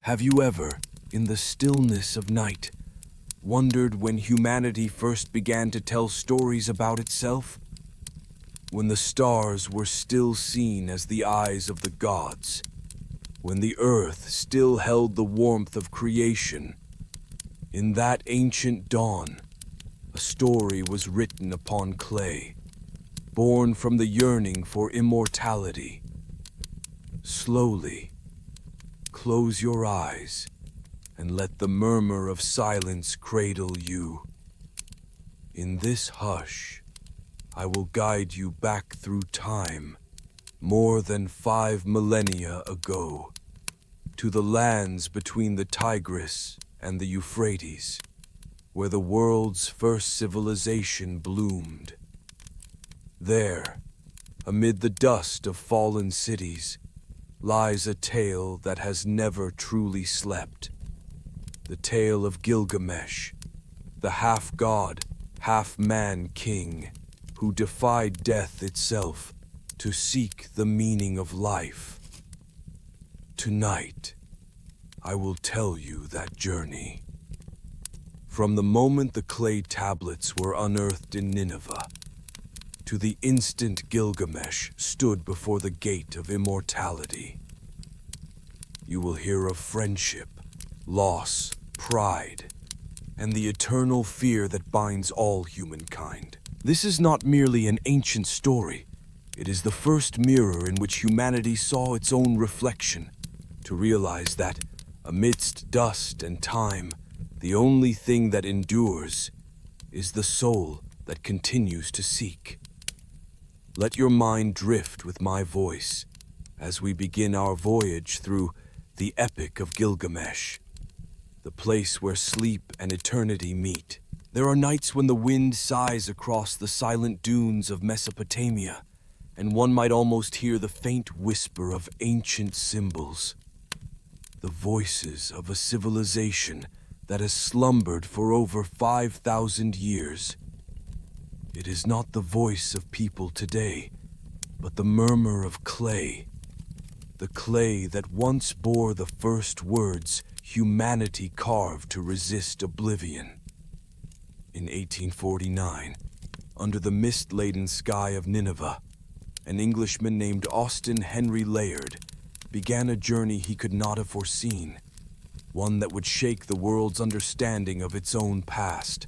Have you ever, in the stillness of night, wondered when humanity first began to tell stories about itself? When the stars were still seen as the eyes of the gods, when the earth still held the warmth of creation, in that ancient dawn, a story was written upon clay, born from the yearning for immortality. Slowly, close your eyes and let the murmur of silence cradle you. In this hush, I will guide you back through time, more than 5 millennia ago, to the lands between the Tigris and the Euphrates, where the world's first civilization bloomed. There, amid the dust of fallen cities, lies a tale that has never truly slept. The tale of Gilgamesh, the half-god, half-man king, who defied death itself to seek the meaning of life. Tonight, I will tell you that journey. From the moment the clay tablets were unearthed in Nineveh, to the instant Gilgamesh stood before the gate of immortality. You will hear of friendship, loss, pride, and the eternal fear that binds all humankind. This is not merely an ancient story. It is the first mirror in which humanity saw its own reflection, to realize that, amidst dust and time, the only thing that endures is the soul that continues to seek. Let your mind drift with my voice as we begin our voyage through the Epic of Gilgamesh, the place where sleep and eternity meet. There are nights when the wind sighs across the silent dunes of Mesopotamia, and one might almost hear the faint whisper of ancient symbols, the voices of a civilization that has slumbered for over 5,000 years. It is not the voice of people today, but the murmur of clay, the clay that once bore the first words humanity carved to resist oblivion. In 1849, under the mist-laden sky of Nineveh, an Englishman named Austin Henry Layard began a journey he could not have foreseen, one that would shake the world's understanding of its own past.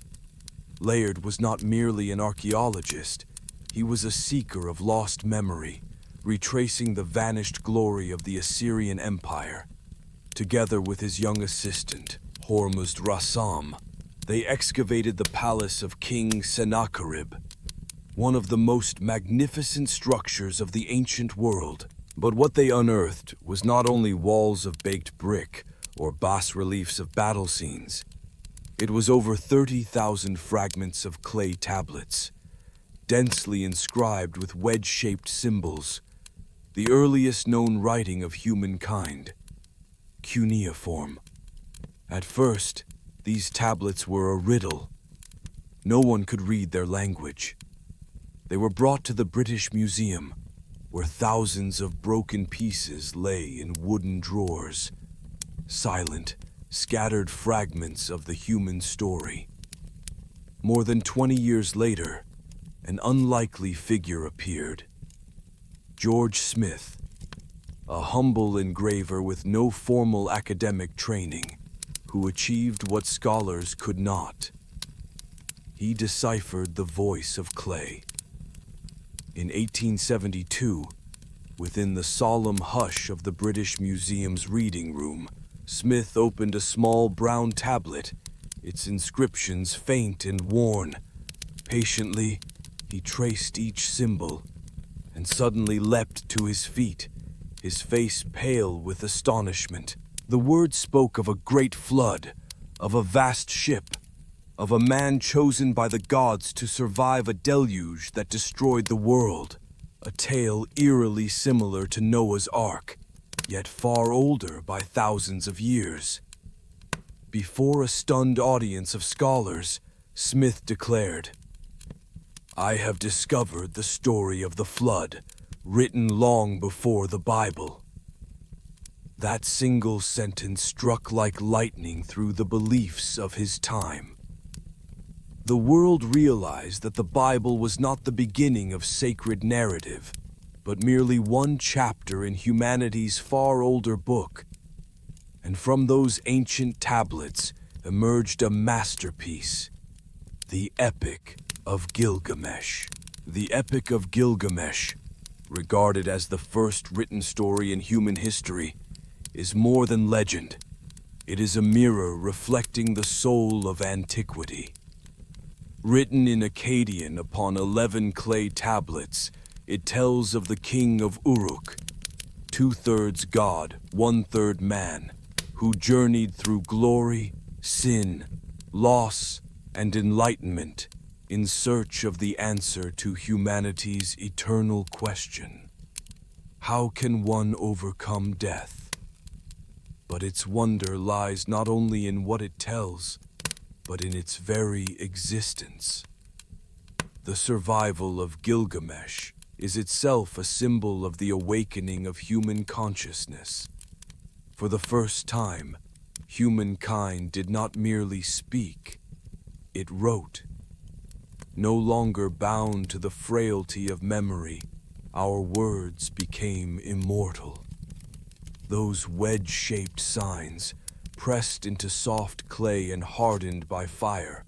Layard was not merely an archaeologist, he was a seeker of lost memory, retracing the vanished glory of the Assyrian Empire. Together with his young assistant, Hormuzd Rassam, they excavated the palace of King Sennacherib, one of the most magnificent structures of the ancient world. But what they unearthed was not only walls of baked brick or bas-reliefs of battle scenes. It was over 30,000 fragments of clay tablets, densely inscribed with wedge-shaped symbols, the earliest known writing of humankind, cuneiform. At first, these tablets were a riddle. No one could read their language. They were brought to the British Museum, where thousands of broken pieces lay in wooden drawers, silent, scattered fragments of the human story. More than 20 years later, an unlikely figure appeared. George Smith, a humble engraver with no formal academic training, who achieved what scholars could not. He deciphered the voice of clay. In 1872, within the solemn hush of the British Museum's reading room, Smith opened a small brown tablet, its inscriptions faint and worn. Patiently, he traced each symbol, and suddenly leapt to his feet, his face pale with astonishment. The words spoke of a great flood, of a vast ship, of a man chosen by the gods to survive a deluge that destroyed the world, a tale eerily similar to Noah's Ark, yet far older by thousands of years. Before a stunned audience of scholars, Smith declared, "I have discovered the story of the flood, written long before the Bible." That single sentence struck like lightning through the beliefs of his time. The world realized that the Bible was not the beginning of sacred narrative, but merely one chapter in humanity's far older book. And from those ancient tablets emerged a masterpiece, the Epic of Gilgamesh. The Epic of Gilgamesh, regarded as the first written story in human history, is more than legend. It is a mirror reflecting the soul of antiquity. Written in Akkadian upon 11 clay tablets, it tells of the King of Uruk, 2/3 god, 1/3 man, who journeyed through glory, sin, loss, and enlightenment in search of the answer to humanity's eternal question. How can one overcome death? But its wonder lies not only in what it tells, but in its very existence. The survival of Gilgamesh is itself a symbol of the awakening of human consciousness. For the first time, humankind did not merely speak, it wrote. No longer bound to the frailty of memory, our words became immortal. Those wedge-shaped signs, pressed into soft clay and hardened by fire,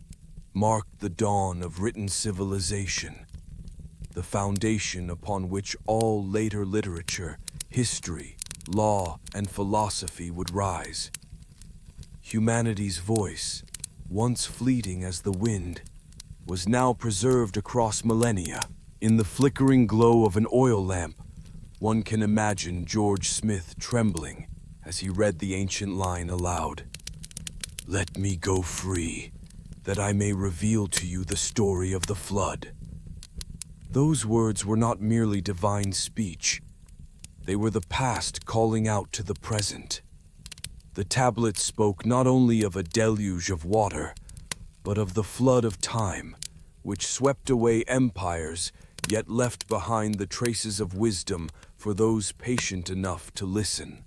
marked the dawn of written civilization, the foundation upon which all later literature, history, law, and philosophy would rise. Humanity's voice, once fleeting as the wind, was now preserved across millennia. In the flickering glow of an oil lamp, one can imagine George Smith trembling as he read the ancient line aloud. "Let me go free, that I may reveal to you the story of the flood." Those words were not merely divine speech. They were the past calling out to the present. The tablets spoke not only of a deluge of water, but of the flood of time, which swept away empires, yet left behind the traces of wisdom for those patient enough to listen.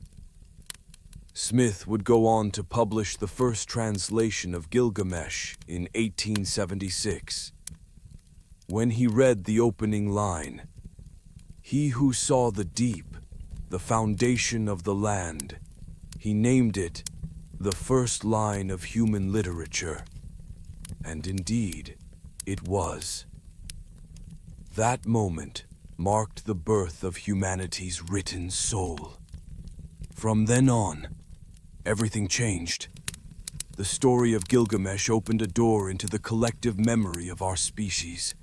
Smith would go on to publish the first translation of Gilgamesh in 1876. When he read the opening line, "He who saw the deep, the foundation of the land," he named it the first line of human literature. And indeed, it was. That moment marked the birth of humanity's written soul. From then on, everything changed. The story of Gilgamesh opened a door into the collective memory of our species,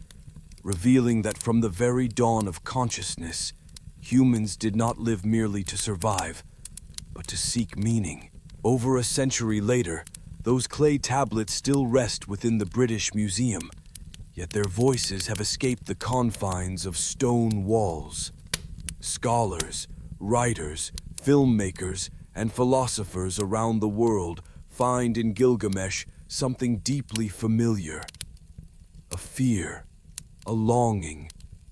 revealing that from the very dawn of consciousness, humans did not live merely to survive, but to seek meaning. Over a century later, those clay tablets still rest within the British Museum, yet their voices have escaped the confines of stone walls. Scholars, writers, filmmakers, and philosophers around the world find in Gilgamesh something deeply familiar. A fear, a longing,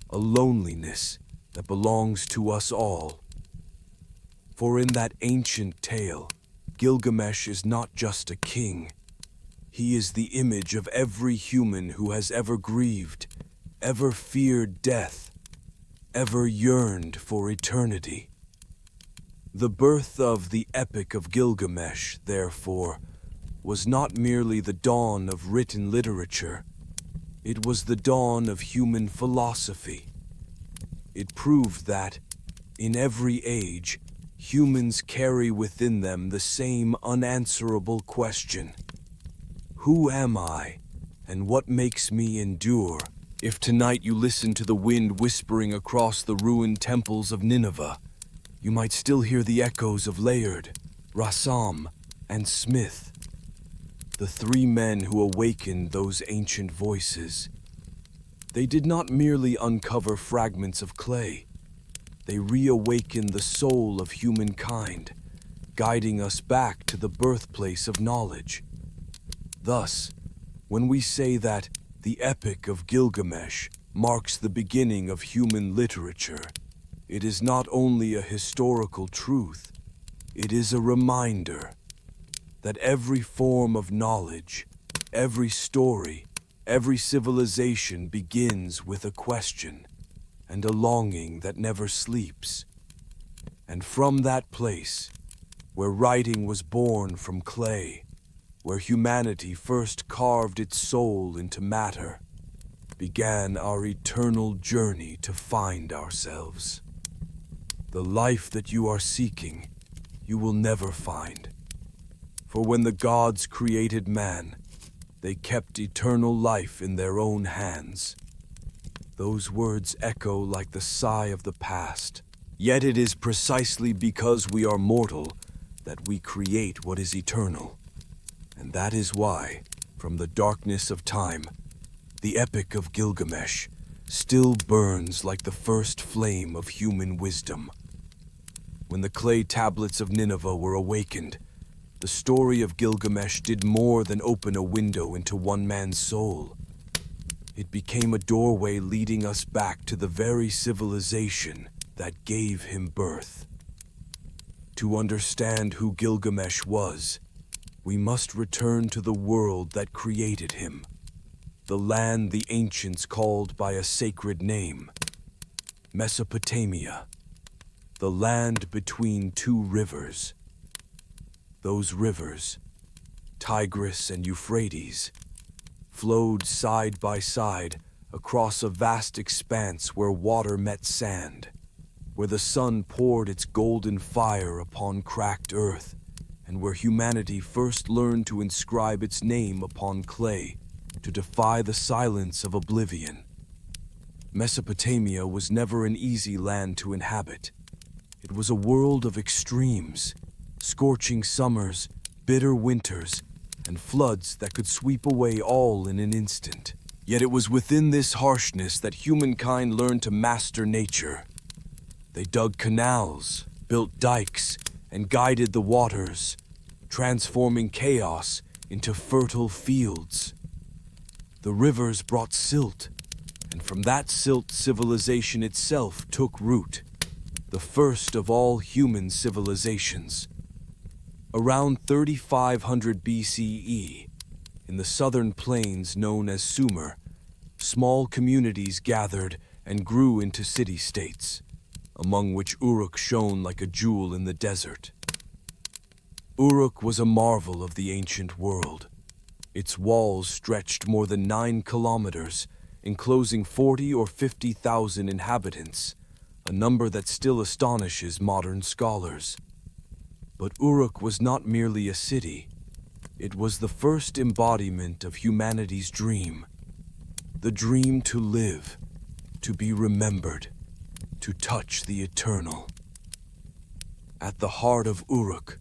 a loneliness that belongs to us all. For in that ancient tale, Gilgamesh is not just a king. He is the image of every human who has ever grieved, ever feared death, ever yearned for eternity. The birth of the Epic of Gilgamesh, therefore, was not merely the dawn of written literature. It was the dawn of human philosophy. It proved that, in every age, humans carry within them the same unanswerable question. Who am I, and what makes me endure? If tonight you listen to the wind whispering across the ruined temples of Nineveh, you might still hear the echoes of Layard, Rassam, and Smith, the three men who awakened those ancient voices. They did not merely uncover fragments of clay. They reawakened the soul of humankind, guiding us back to the birthplace of knowledge. Thus, when we say that the Epic of Gilgamesh marks the beginning of human literature, it is not only a historical truth, It is a reminder that every form of knowledge, every story, every civilization begins with a question and a longing that never sleeps. And from that place, where writing was born from clay, where humanity first carved its soul into matter, began our eternal journey to find ourselves. The life that you are seeking, you will never find. For when the gods created man, they kept eternal life in their own hands. Those words echo like the sigh of the past. Yet it is precisely because we are mortal that we create what is eternal. And that is why, from the darkness of time, the Epic of Gilgamesh still burns like the first flame of human wisdom. When the clay tablets of Nineveh were awakened, the story of Gilgamesh did more than open a window into one man's soul. It became a doorway leading us back to the very civilization that gave him birth. To understand who Gilgamesh was, we must return to the world that created him, the land the ancients called by a sacred name, Mesopotamia, the land between two rivers. Those rivers, Tigris and Euphrates, flowed side by side across a vast expanse where water met sand, where the sun poured its golden fire upon cracked earth, and where humanity first learned to inscribe its name upon clay to defy the silence of oblivion. Mesopotamia was never an easy land to inhabit. It was a world of extremes, scorching summers, bitter winters, and floods that could sweep away all in an instant. Yet it was within this harshness that humankind learned to master nature. They dug canals, built dikes, and guided the waters, transforming chaos into fertile fields. The rivers brought silt, and from that silt civilization itself took root, the first of all human civilizations. Around 3500 BCE, in the southern plains known as Sumer, small communities gathered and grew into city-states, among which Uruk shone like a jewel in the desert. Uruk was a marvel of the ancient world. Its walls stretched more than 9 kilometers, enclosing 40 or 50,000 inhabitants, a number that still astonishes modern scholars. But Uruk was not merely a city. It was the first embodiment of humanity's dream. The dream to live, to be remembered, to touch the eternal. At the heart of Uruk,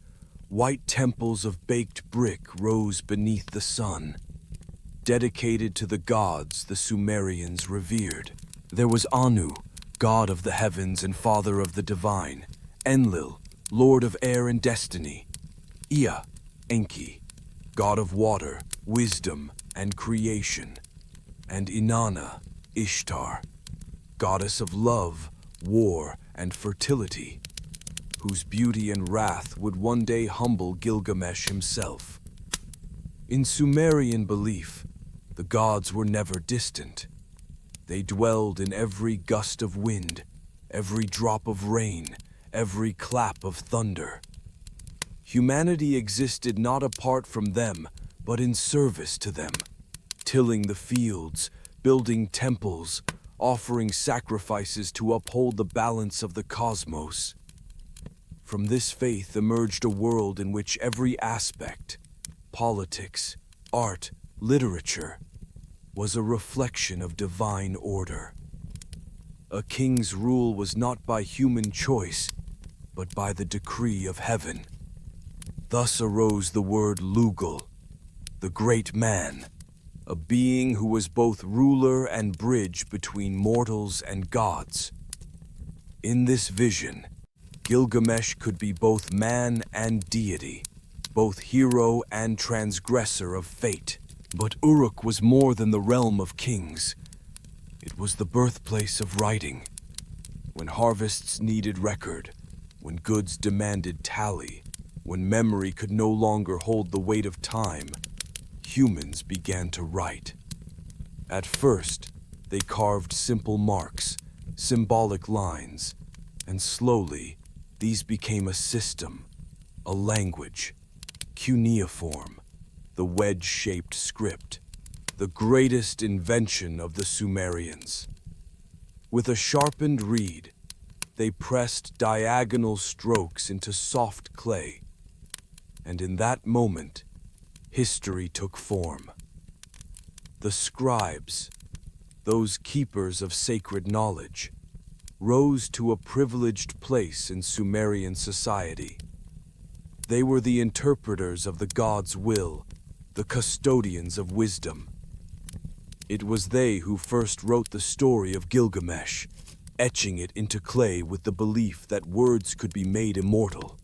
white temples of baked brick rose beneath the sun, dedicated to the gods the Sumerians revered. There was Anu, god of the heavens and father of the divine, Enlil, lord of air and destiny, Ea, Enki, god of water, wisdom, and creation, and Inanna, Ishtar, goddess of love, war, and fertility, whose beauty and wrath would one day humble Gilgamesh himself. In Sumerian belief, the gods were never distant. They dwelled in every gust of wind, every drop of rain, every clap of thunder. Humanity existed not apart from them, but in service to them, tilling the fields, building temples, offering sacrifices to uphold the balance of the cosmos. From this faith emerged a world in which every aspect, politics, art, literature, was a reflection of divine order. A king's rule was not by human choice, but by the decree of heaven. Thus arose the word Lugal, the great man, a being who was both ruler and bridge between mortals and gods. In this vision, Gilgamesh could be both man and deity, both hero and transgressor of fate. But Uruk was more than the realm of kings. It was the birthplace of writing. When harvests needed record, when goods demanded tally, when memory could no longer hold the weight of time, humans began to write. At first, they carved simple marks, symbolic lines, and slowly, these became a system, a language, cuneiform, the wedge-shaped script, the greatest invention of the Sumerians. With a sharpened reed, they pressed diagonal strokes into soft clay, and in that moment, history took form. The scribes, those keepers of sacred knowledge, rose to a privileged place in Sumerian society. They were the interpreters of the gods' will, the custodians of wisdom. It was they who first wrote the story of Gilgamesh, etching it into clay with the belief that words could be made immortal.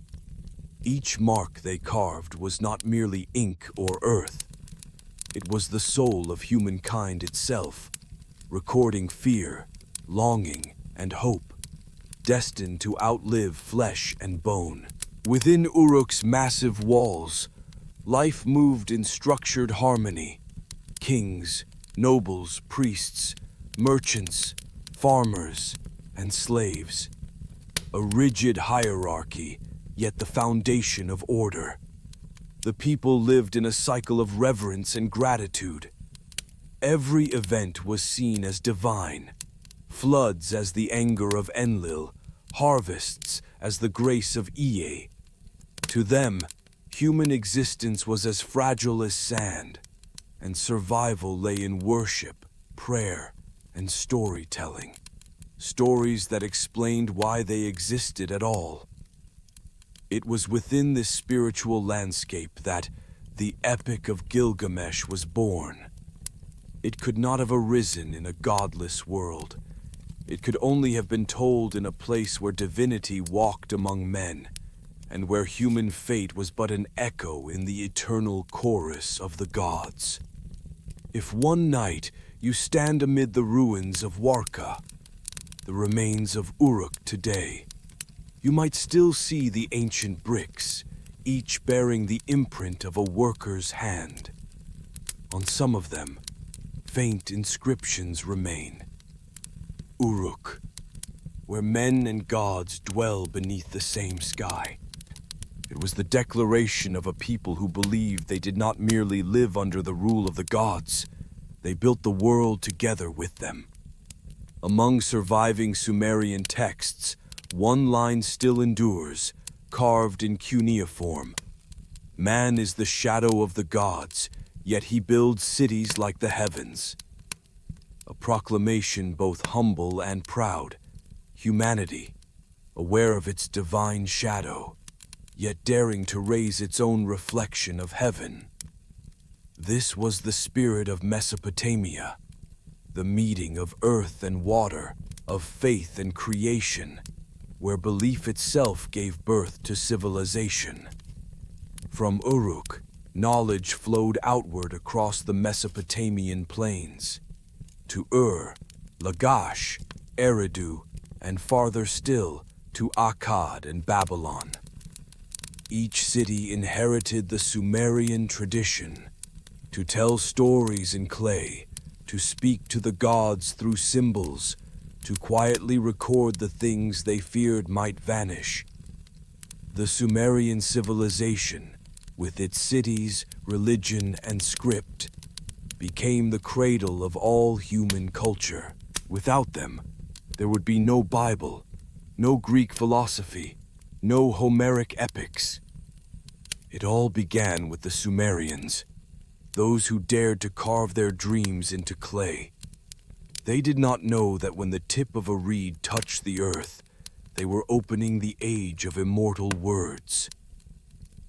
Each mark they carved was not merely ink or earth. It was the soul of humankind itself, recording fear, longing, and hope, destined to outlive flesh and bone. Within Uruk's massive walls, life moved in structured harmony. Kings, nobles, priests, merchants, farmers, and slaves. A rigid hierarchy, yet the foundation of order. The people lived in a cycle of reverence and gratitude. Every event was seen as divine. Floods as the anger of Enlil, harvests as the grace of Ea. To them, human existence was as fragile as sand, and survival lay in worship, prayer, and storytelling. Stories that explained why they existed at all. It was within this spiritual landscape that the Epic of Gilgamesh was born. It could not have arisen in a godless world. It could only have been told in a place where divinity walked among men, and where human fate was but an echo in the eternal chorus of the gods. If one night you stand amid the ruins of Warka, the remains of Uruk today, you might still see the ancient bricks, each bearing the imprint of a worker's hand. On some of them, faint inscriptions remain. Uruk, where men and gods dwell beneath the same sky. It was the declaration of a people who believed they did not merely live under the rule of the gods, they built the world together with them. Among surviving Sumerian texts, one line still endures, carved in cuneiform. Man is the shadow of the gods, yet he builds cities like the heavens. A proclamation both humble and proud. Humanity, aware of its divine shadow, yet daring to raise its own reflection of heaven. This was the spirit of Mesopotamia, the meeting of earth and water, of faith and creation, where belief itself gave birth to civilization. From Uruk, knowledge flowed outward across the Mesopotamian plains, to Lagash, Eridu, and farther still, to Akkad and Babylon. Each city inherited the Sumerian tradition, to tell stories in clay, to speak to the gods through symbols, to quietly record the things they feared might vanish. The Sumerian civilization, with its cities, religion, and script, became the cradle of all human culture. Without them, there would be no Bible, no Greek philosophy, no Homeric epics. It all began with the Sumerians, those who dared to carve their dreams into clay. They did not know that when the tip of a reed touched the earth, they were opening the age of immortal words.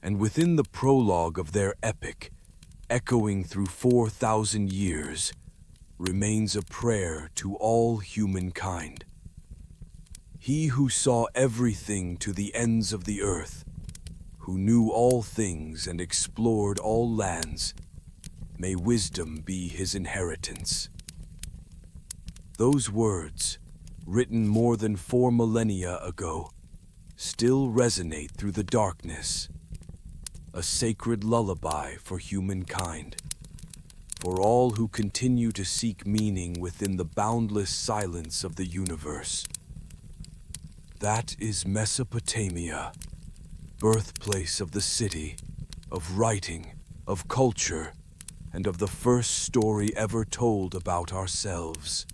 And within the prologue of their epic, echoing through 4,000 years, remains a prayer to all humankind. He who saw everything to the ends of the earth, who knew all things and explored all lands, may wisdom be his inheritance. Those words, written more than 4 millennia ago, still resonate through the darkness, a sacred lullaby for humankind, for all who continue to seek meaning within the boundless silence of the universe. That is Mesopotamia, birthplace of the city, of writing, of culture, and of the first story ever told about ourselves.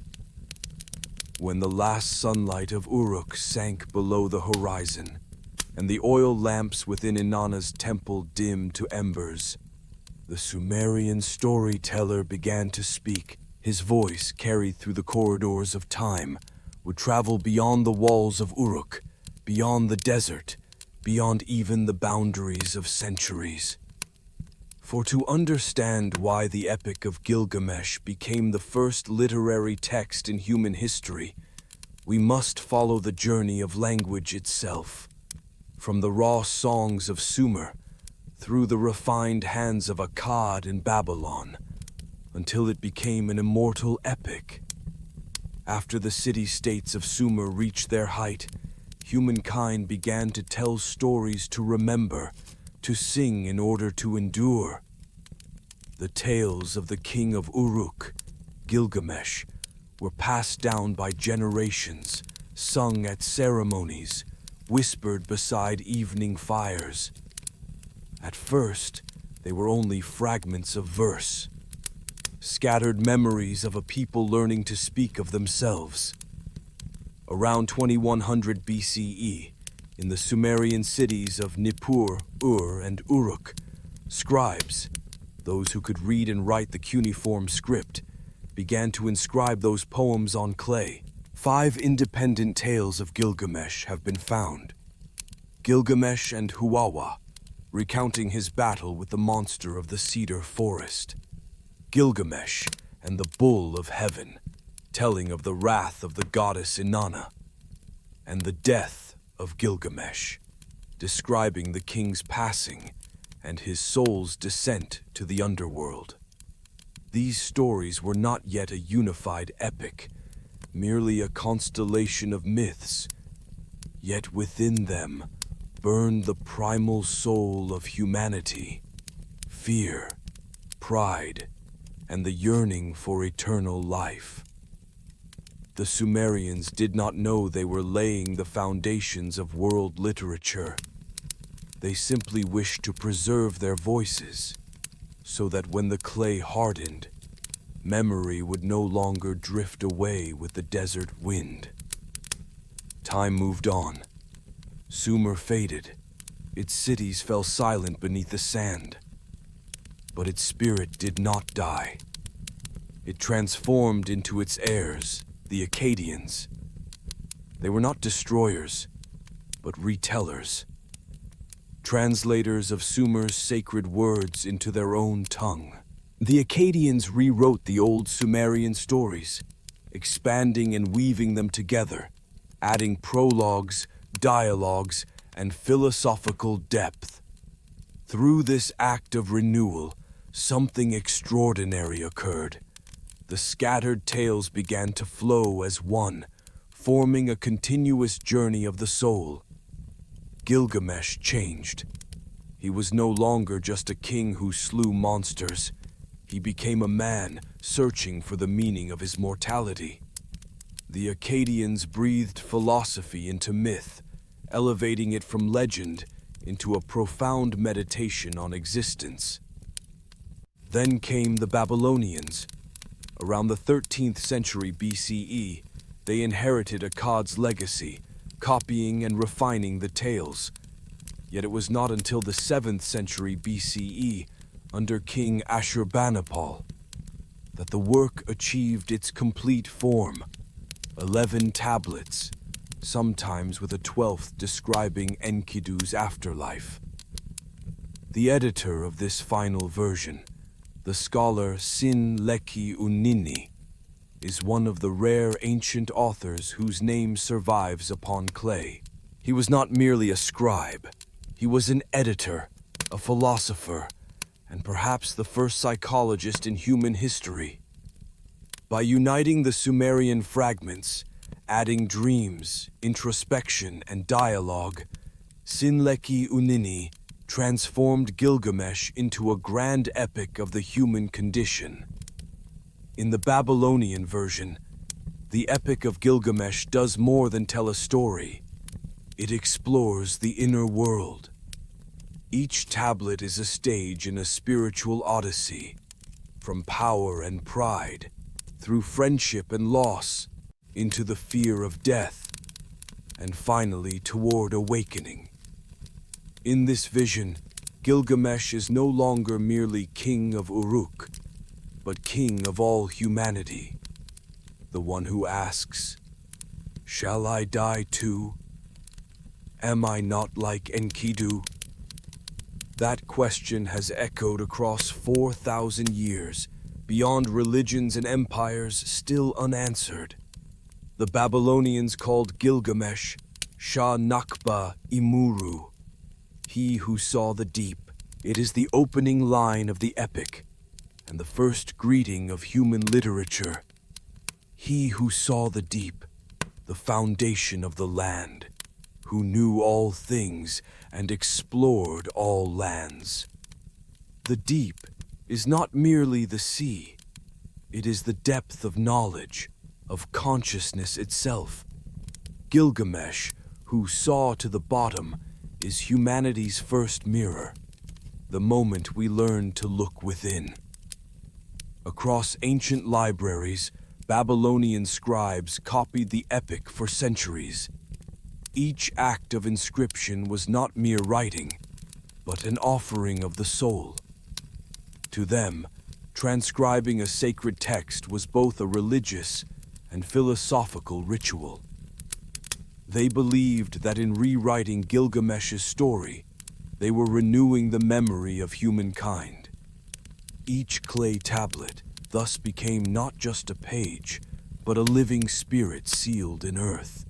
When the last sunlight of Uruk sank below the horizon, and the oil lamps within Inanna's temple dimmed to embers, the Sumerian storyteller began to speak. His voice, carried through the corridors of time, would travel beyond the walls of Uruk, beyond the desert, beyond even the boundaries of centuries. For to understand why the Epic of Gilgamesh became the first literary text in human history, we must follow the journey of language itself. From the raw songs of Sumer, through the refined hands of Akkad in Babylon, until it became an immortal epic. After the city-states of Sumer reached their height, humankind began to tell stories to remember, to sing in order to endure. The tales of the King of Uruk, Gilgamesh, were passed down by generations, sung at ceremonies, whispered beside evening fires. At first, they were only fragments of verse, scattered memories of a people learning to speak of themselves. Around 2100 BCE, in the Sumerian cities of Nippur, Ur, and Uruk, scribes, those who could read and write the cuneiform script, began to inscribe those poems on clay. 5 independent tales of Gilgamesh have been found. Gilgamesh and Huwawa, recounting his battle with the monster of the Cedar Forest. Gilgamesh and the Bull of Heaven, telling of the wrath of the goddess Inanna. And the death of Gilgamesh, describing the king's passing and his soul's descent to the underworld. These stories were not yet a unified epic, merely a constellation of myths, yet within them burned the primal soul of humanity, fear, pride, and the yearning for eternal life. The Sumerians did not know they were laying the foundations of world literature. They simply wished to preserve their voices, so that when the clay hardened, memory would no longer drift away with the desert wind. Time moved on. Sumer faded. Its cities fell silent beneath the sand. But its spirit did not die. It transformed into its heirs, the Akkadians. They were not destroyers, but retellers. Translators of Sumer's sacred words into their own tongue. The Akkadians rewrote the old Sumerian stories, expanding and weaving them together, adding prologues, dialogues, and philosophical depth. Through this act of renewal, something extraordinary occurred. The scattered tales began to flow as one, forming a continuous journey of the soul. Gilgamesh changed. He was no longer just a king who slew monsters. He became a man searching for the meaning of his mortality. The Akkadians breathed philosophy into myth, elevating it from legend into a profound meditation on existence. Then came the Babylonians. Around the 13th century BCE, they inherited Akkad's legacy, copying and refining the tales. Yet it was not until the 7th century BCE, under King Ashurbanipal, that the work achieved its complete form. 11 tablets, sometimes with a 12th describing Enkidu's afterlife. The editor of this final version, the scholar Sin Leki Unini, is one of the rare ancient authors whose name survives upon clay. He was not merely a scribe. He was an editor, a philosopher, and perhaps the first psychologist in human history. By uniting the Sumerian fragments, adding dreams, introspection, and dialogue, Sinleki Unini transformed Gilgamesh into a grand epic of the human condition. In the Babylonian version, the Epic of Gilgamesh does more than tell a story. It explores the inner world. Each tablet is a stage in a spiritual odyssey, from power and pride, through friendship and loss, into the fear of death, and finally toward awakening. In this vision, Gilgamesh is no longer merely King of Uruk, but King of all humanity, the one who asks, "Shall I die too? Am I not like Enkidu?" That question has echoed across 4,000 years, beyond religions and empires, still unanswered. The Babylonians called Gilgamesh Shah Nakba Imuru, he who saw the deep. It is the opening line of the epic, and the first greeting of human literature. He who saw the deep, the foundation of the land, who knew all things and explored all lands. The deep is not merely the sea. It is the depth of knowledge, of consciousness itself. Gilgamesh, who saw to the bottom, is humanity's first mirror, the moment we learn to look within. Across ancient libraries, Babylonian scribes copied the epic for centuries. Each act of inscription was not mere writing, but an offering of the soul. To them, transcribing a sacred text was both a religious and philosophical ritual. They believed that in rewriting Gilgamesh's story, they were renewing the memory of humankind. Each clay tablet thus became not just a page, but a living spirit sealed in earth.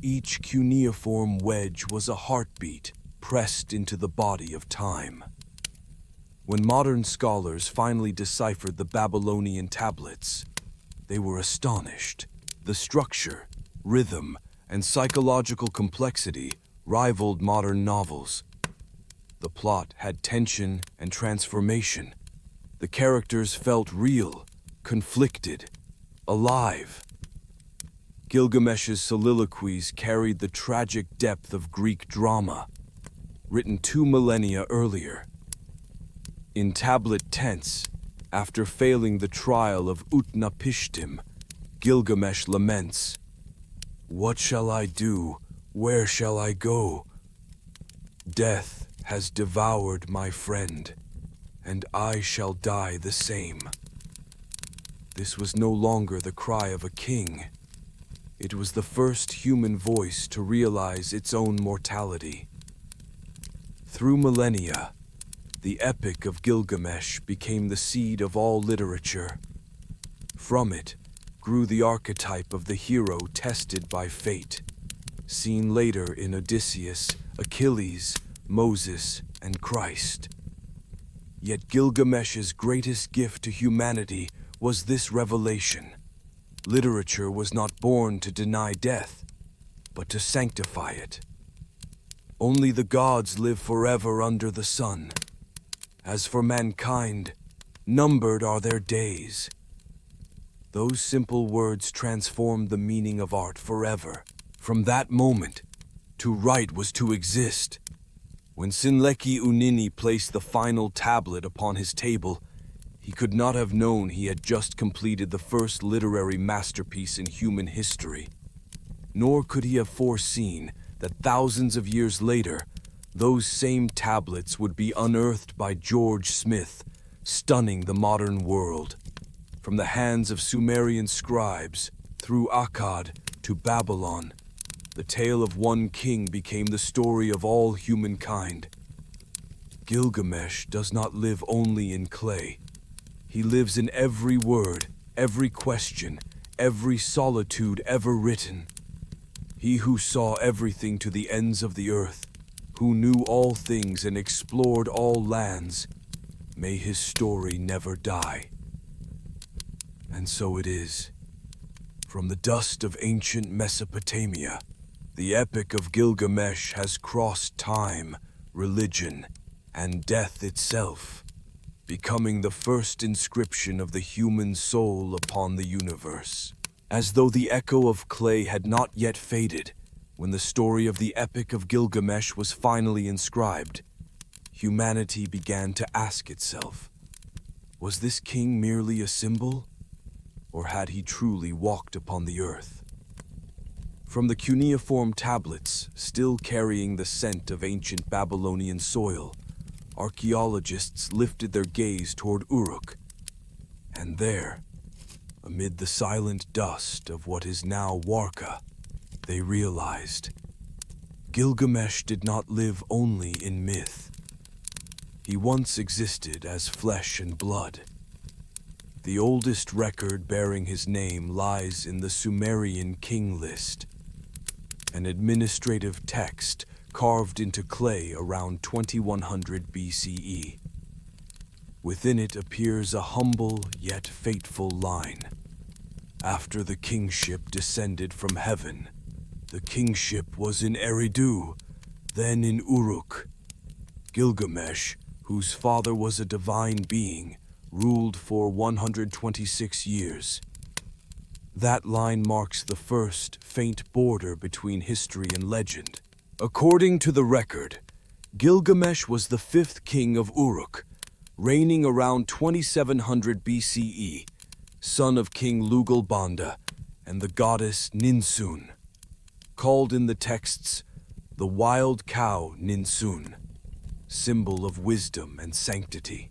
Each cuneiform wedge was a heartbeat pressed into the body of time. When modern scholars finally deciphered the Babylonian tablets, they were astonished. The structure, rhythm, and psychological complexity rivaled modern novels. The plot had tension and transformation. The characters felt real, conflicted, alive. Gilgamesh's soliloquies carried the tragic depth of Greek drama, written 2 millennia earlier. In tablet tense, after failing the trial of Utnapishtim, Gilgamesh laments, "What shall I do? Where shall I go? Death has devoured my friend, and I shall die the same." This was no longer the cry of a king. It was the first human voice to realize its own mortality. Through millennia, the Epic of Gilgamesh became the seed of all literature. From it grew the archetype of the hero tested by fate, seen later in Odysseus, Achilles, Moses, and Christ. Yet Gilgamesh's greatest gift to humanity was this revelation. Literature was not born to deny death, but to sanctify it. Only the gods live forever under the sun. As for mankind, numbered are their days. Those simple words transformed the meaning of art forever. From that moment, to write was to exist. When Sinleki Unini placed the final tablet upon his table, he could not have known he had just completed the first literary masterpiece in human history. Nor could he have foreseen that thousands of years later, those same tablets would be unearthed by George Smith, stunning the modern world. From the hands of Sumerian scribes, through Akkad to Babylon, the tale of one king became the story of all humankind. Gilgamesh does not live only in clay. He lives in every word, every question, every solitude ever written. He who saw everything to the ends of the earth, who knew all things and explored all lands, may his story never die. And so it is. From the dust of ancient Mesopotamia, the Epic of Gilgamesh has crossed time, religion, and death itself, becoming the first inscription of the human soul upon the universe. As though the echo of clay had not yet faded, when the story of the Epic of Gilgamesh was finally inscribed, humanity began to ask itself, was this king merely a symbol, or had he truly walked upon the earth? From the cuneiform tablets, still carrying the scent of ancient Babylonian soil, archaeologists lifted their gaze toward Uruk. And there, amid the silent dust of what is now Warka, they realized Gilgamesh did not live only in myth. He once existed as flesh and blood. The oldest record bearing his name lies in the Sumerian king list, an administrative text carved into clay around 2100 BCE. Within it appears a humble yet fateful line. After the kingship descended from heaven, the kingship was in Eridu, then in Uruk. Gilgamesh, whose father was a divine being, ruled for 126 years. That line marks the first faint border between history and legend. According to the record, Gilgamesh was the fifth king of Uruk, reigning around 2700 BCE, son of King Lugalbanda and the goddess Ninsun, called in the texts the wild cow Ninsun, symbol of wisdom and sanctity.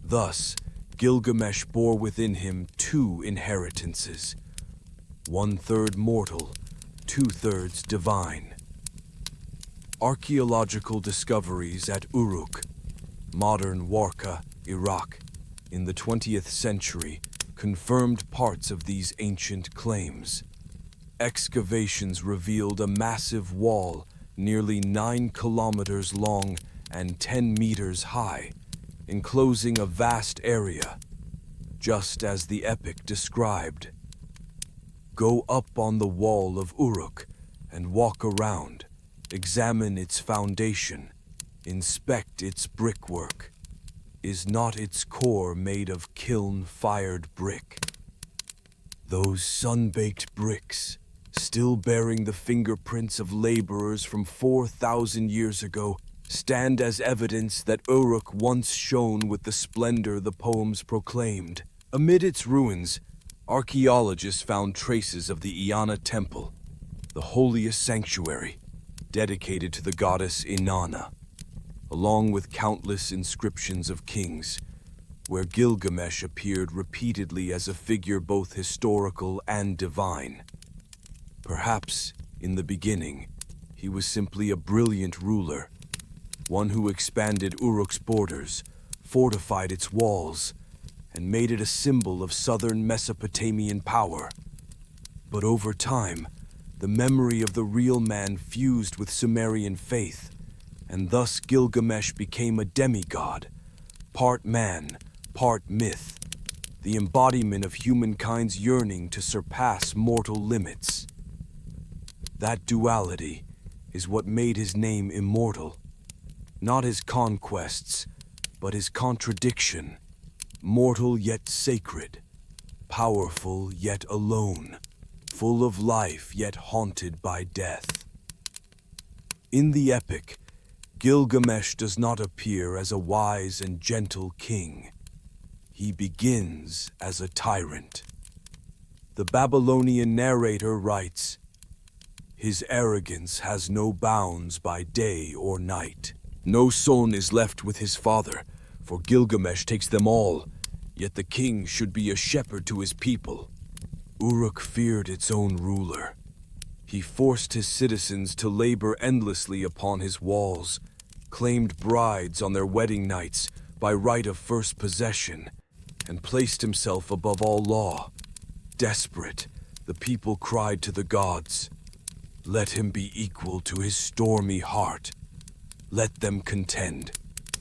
Thus, Gilgamesh bore within him two inheritances, 1/3 mortal, 2/3 divine. Archaeological discoveries at Uruk, modern Warka, Iraq, in the 20th century confirmed parts of these ancient claims. Excavations revealed a massive wall nearly 9 kilometers long and 10 meters high, enclosing a vast area, just as the epic described. Go up on the wall of Uruk and walk around, examine its foundation, inspect its brickwork. Is not its core made of kiln-fired brick? Those sun-baked bricks, still bearing the fingerprints of laborers from 4,000 years ago, stand as evidence that Uruk once shone with the splendor the poems proclaimed. Amid its ruins, archaeologists found traces of the Iana Temple, the holiest sanctuary, dedicated to the goddess Inanna, along with countless inscriptions of kings, where Gilgamesh appeared repeatedly as a figure both historical and divine. Perhaps, in the beginning, he was simply a brilliant ruler, one who expanded Uruk's borders, fortified its walls, and made it a symbol of southern Mesopotamian power. But over time, the memory of the real man fused with Sumerian faith, and thus Gilgamesh became a demigod, part man, part myth, the embodiment of humankind's yearning to surpass mortal limits. That duality is what made his name immortal. Not his conquests, but his contradiction. Mortal yet sacred, powerful yet alone, full of life yet haunted by death. In the epic, Gilgamesh does not appear as a wise and gentle king. He begins as a tyrant. The Babylonian narrator writes, "His arrogance has no bounds by day or night. No son is left with his father, for Gilgamesh takes them all, yet the king should be a shepherd to his people." Uruk feared its own ruler. He forced his citizens to labor endlessly upon his walls, claimed brides on their wedding nights by right of first possession, and placed himself above all law. Desperate, the people cried to the gods, "Let him be equal to his stormy heart. Let them contend,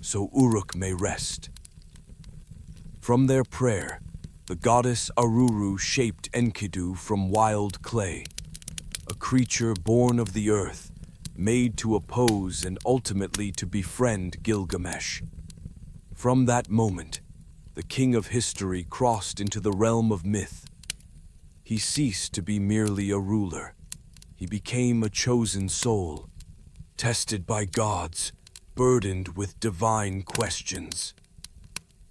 so Uruk may rest." From their prayer, the goddess Aruru shaped Enkidu from wild clay, a creature born of the earth, made to oppose and ultimately to befriend Gilgamesh. From that moment, the king of history crossed into the realm of myth. He ceased to be merely a ruler. He became a chosen soul, tested by gods, burdened with divine questions.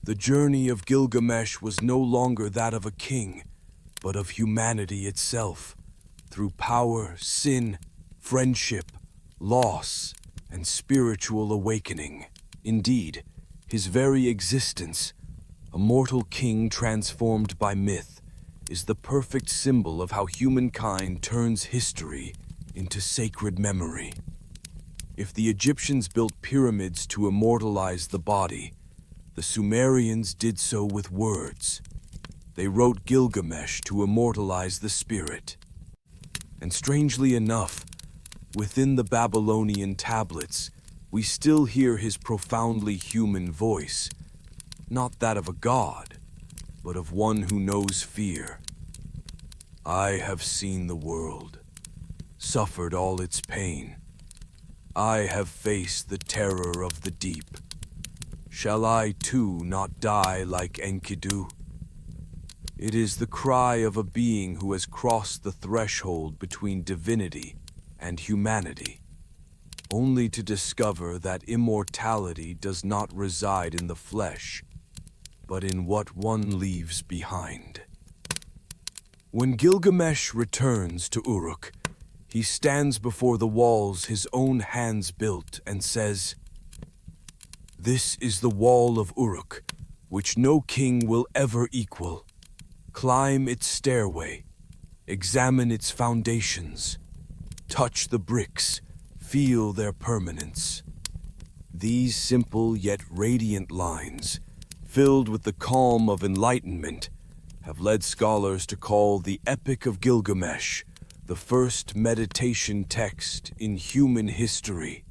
The journey of Gilgamesh was no longer that of a king, but of humanity itself, through power, sin, friendship, loss, and spiritual awakening. Indeed, his very existence, a mortal king transformed by myth, is the perfect symbol of how humankind turns history into sacred memory. If the Egyptians built pyramids to immortalize the body, the Sumerians did so with words. They wrote Gilgamesh to immortalize the spirit. And strangely enough, within the Babylonian tablets, we still hear his profoundly human voice, not that of a god, but of one who knows fear. I have seen the world, suffered all its pain. I have faced the terror of the deep. Shall I too not die like Enkidu? It is the cry of a being who has crossed the threshold between divinity and humanity, only to discover that immortality does not reside in the flesh, but in what one leaves behind. When Gilgamesh returns to Uruk, he stands before the walls his own hands built and says, "This is the wall of Uruk, which no king will ever equal. Climb its stairway, examine its foundations, touch the bricks, feel their permanence." These simple yet radiant lines, filled with the calm of enlightenment, have led scholars to call the Epic of Gilgamesh the first meditation text in human history.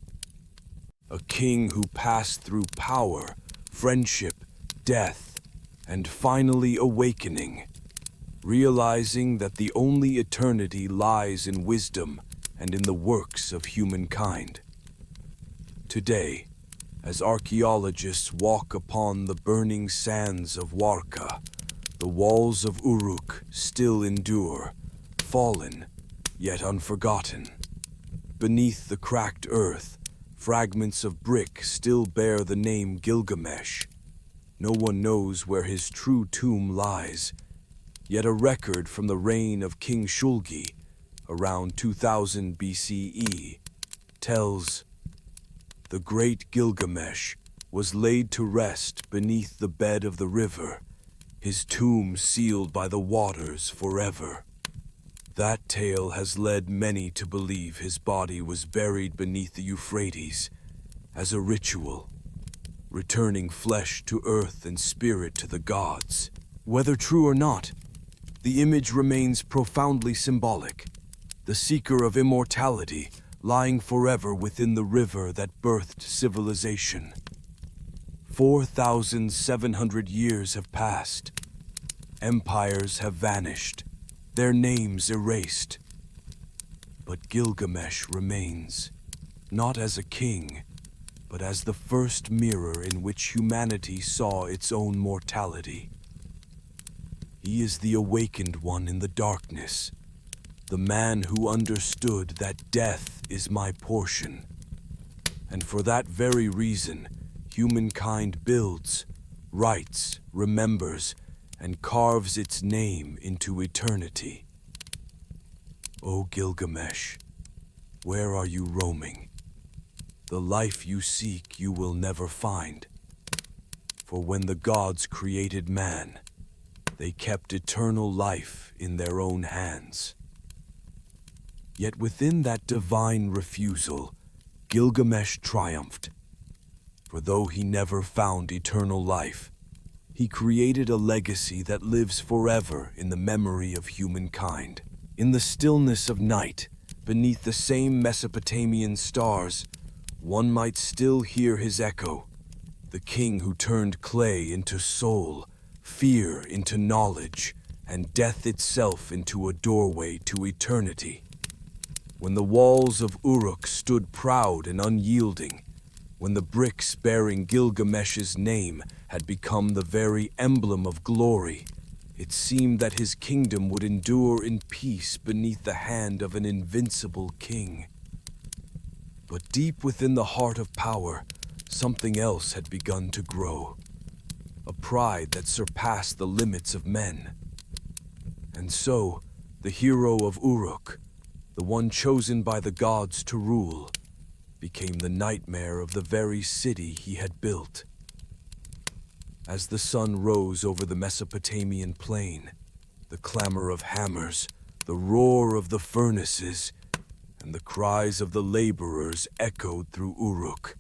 A king who passed through power, friendship, death, and finally awakening, realizing that the only eternity lies in wisdom and in the works of humankind. Today, as archaeologists walk upon the burning sands of Warka, the walls of Uruk still endure, fallen yet unforgotten. Beneath the cracked earth, fragments of brick still bear the name Gilgamesh. No one knows where his true tomb lies, yet a record from the reign of King Shulgi, around 2000 BCE, tells the great Gilgamesh was laid to rest beneath the bed of the river, his tomb sealed by the waters forever. That tale has led many to believe his body was buried beneath the Euphrates as a ritual, returning flesh to earth and spirit to the gods. Whether true or not, the image remains profoundly symbolic, the seeker of immortality lying forever within the river that birthed civilization. 4,700 years have passed. Empires have vanished, their names erased. But Gilgamesh remains, not as a king, but as the first mirror in which humanity saw its own mortality. He is the awakened one in the darkness, the man who understood that death is my portion. And for that very reason, humankind builds, writes, remembers, and carves its name into eternity. O Gilgamesh, where are you roaming? The life you seek you will never find. For when the gods created man, they kept eternal life in their own hands. Yet within that divine refusal, Gilgamesh triumphed. For though he never found eternal life, he created a legacy that lives forever in the memory of humankind. In the stillness of night, beneath the same Mesopotamian stars, one might still hear his echo, the king who turned clay into soul, fear into knowledge, and death itself into a doorway to eternity. When the walls of Uruk stood proud and unyielding, when the bricks bearing Gilgamesh's name had become the very emblem of glory, it seemed that his kingdom would endure in peace beneath the hand of an invincible king. But deep within the heart of power, something else had begun to grow, a pride that surpassed the limits of men. And so, the hero of Uruk, the one chosen by the gods to rule, became the nightmare of the very city he had built. As the sun rose over the Mesopotamian plain, the clamor of hammers, the roar of the furnaces, and the cries of the laborers echoed through Uruk.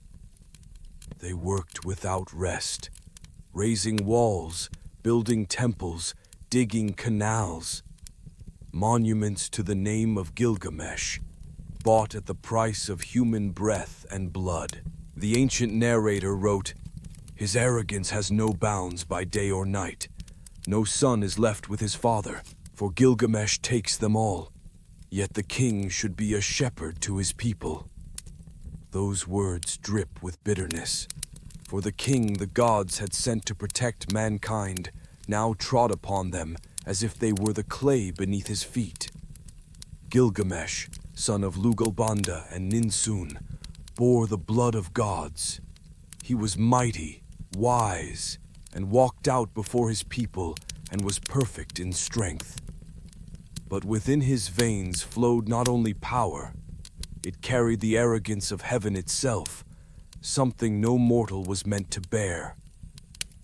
They worked without rest, raising walls, building temples, digging canals, monuments to the name of Gilgamesh, bought at the price of human breath and blood. The ancient narrator wrote, "His arrogance has no bounds by day or night. No son is left with his father, for Gilgamesh takes them all. Yet the king should be a shepherd to his people." Those words drip with bitterness, for the king the gods had sent to protect mankind now trod upon them as if they were the clay beneath his feet. Gilgamesh, son of Lugalbanda and Ninsun, bore the blood of gods. He was mighty, wise, and walked out before his people and was perfect in strength. But within his veins flowed not only power, it carried the arrogance of heaven itself, something no mortal was meant to bear.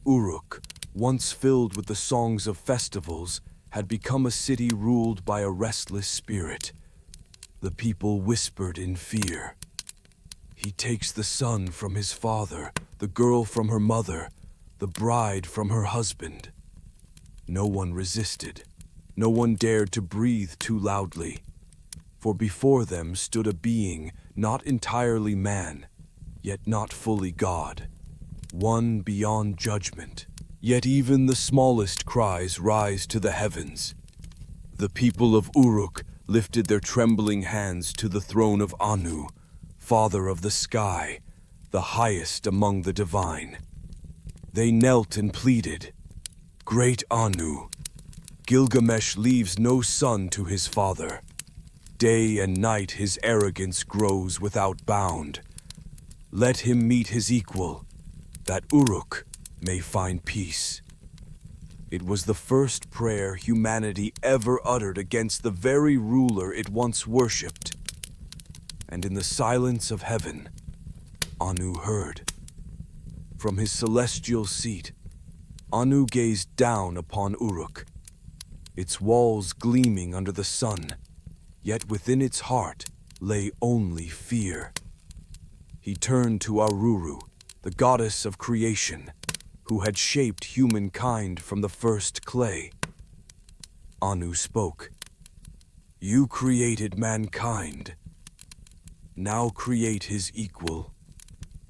Uruk, once filled with the songs of festivals, had become a city ruled by a restless spirit. The people whispered in fear. "He takes the son from his father, the girl from her mother, the bride from her husband." No one resisted. No one dared to breathe too loudly. For before them stood a being not entirely man, yet not fully God, one beyond judgment. Yet even the smallest cries rise to the heavens. The people of Uruk lifted their trembling hands to the throne of Anu, Father of the sky, the highest among the divine. They knelt and pleaded, "Great Anu, Gilgamesh leaves no son to his father. Day and night his arrogance grows without bound. Let him meet his equal, that Uruk may find peace." It was the first prayer humanity ever uttered against the very ruler it once worshipped. And in the silence of heaven, Anu heard. From his celestial seat, Anu gazed down upon Uruk, its walls gleaming under the sun, yet within its heart lay only fear. He turned to Aruru, the goddess of creation, who had shaped humankind from the first clay. Anu spoke. "You created mankind. Now create his equal.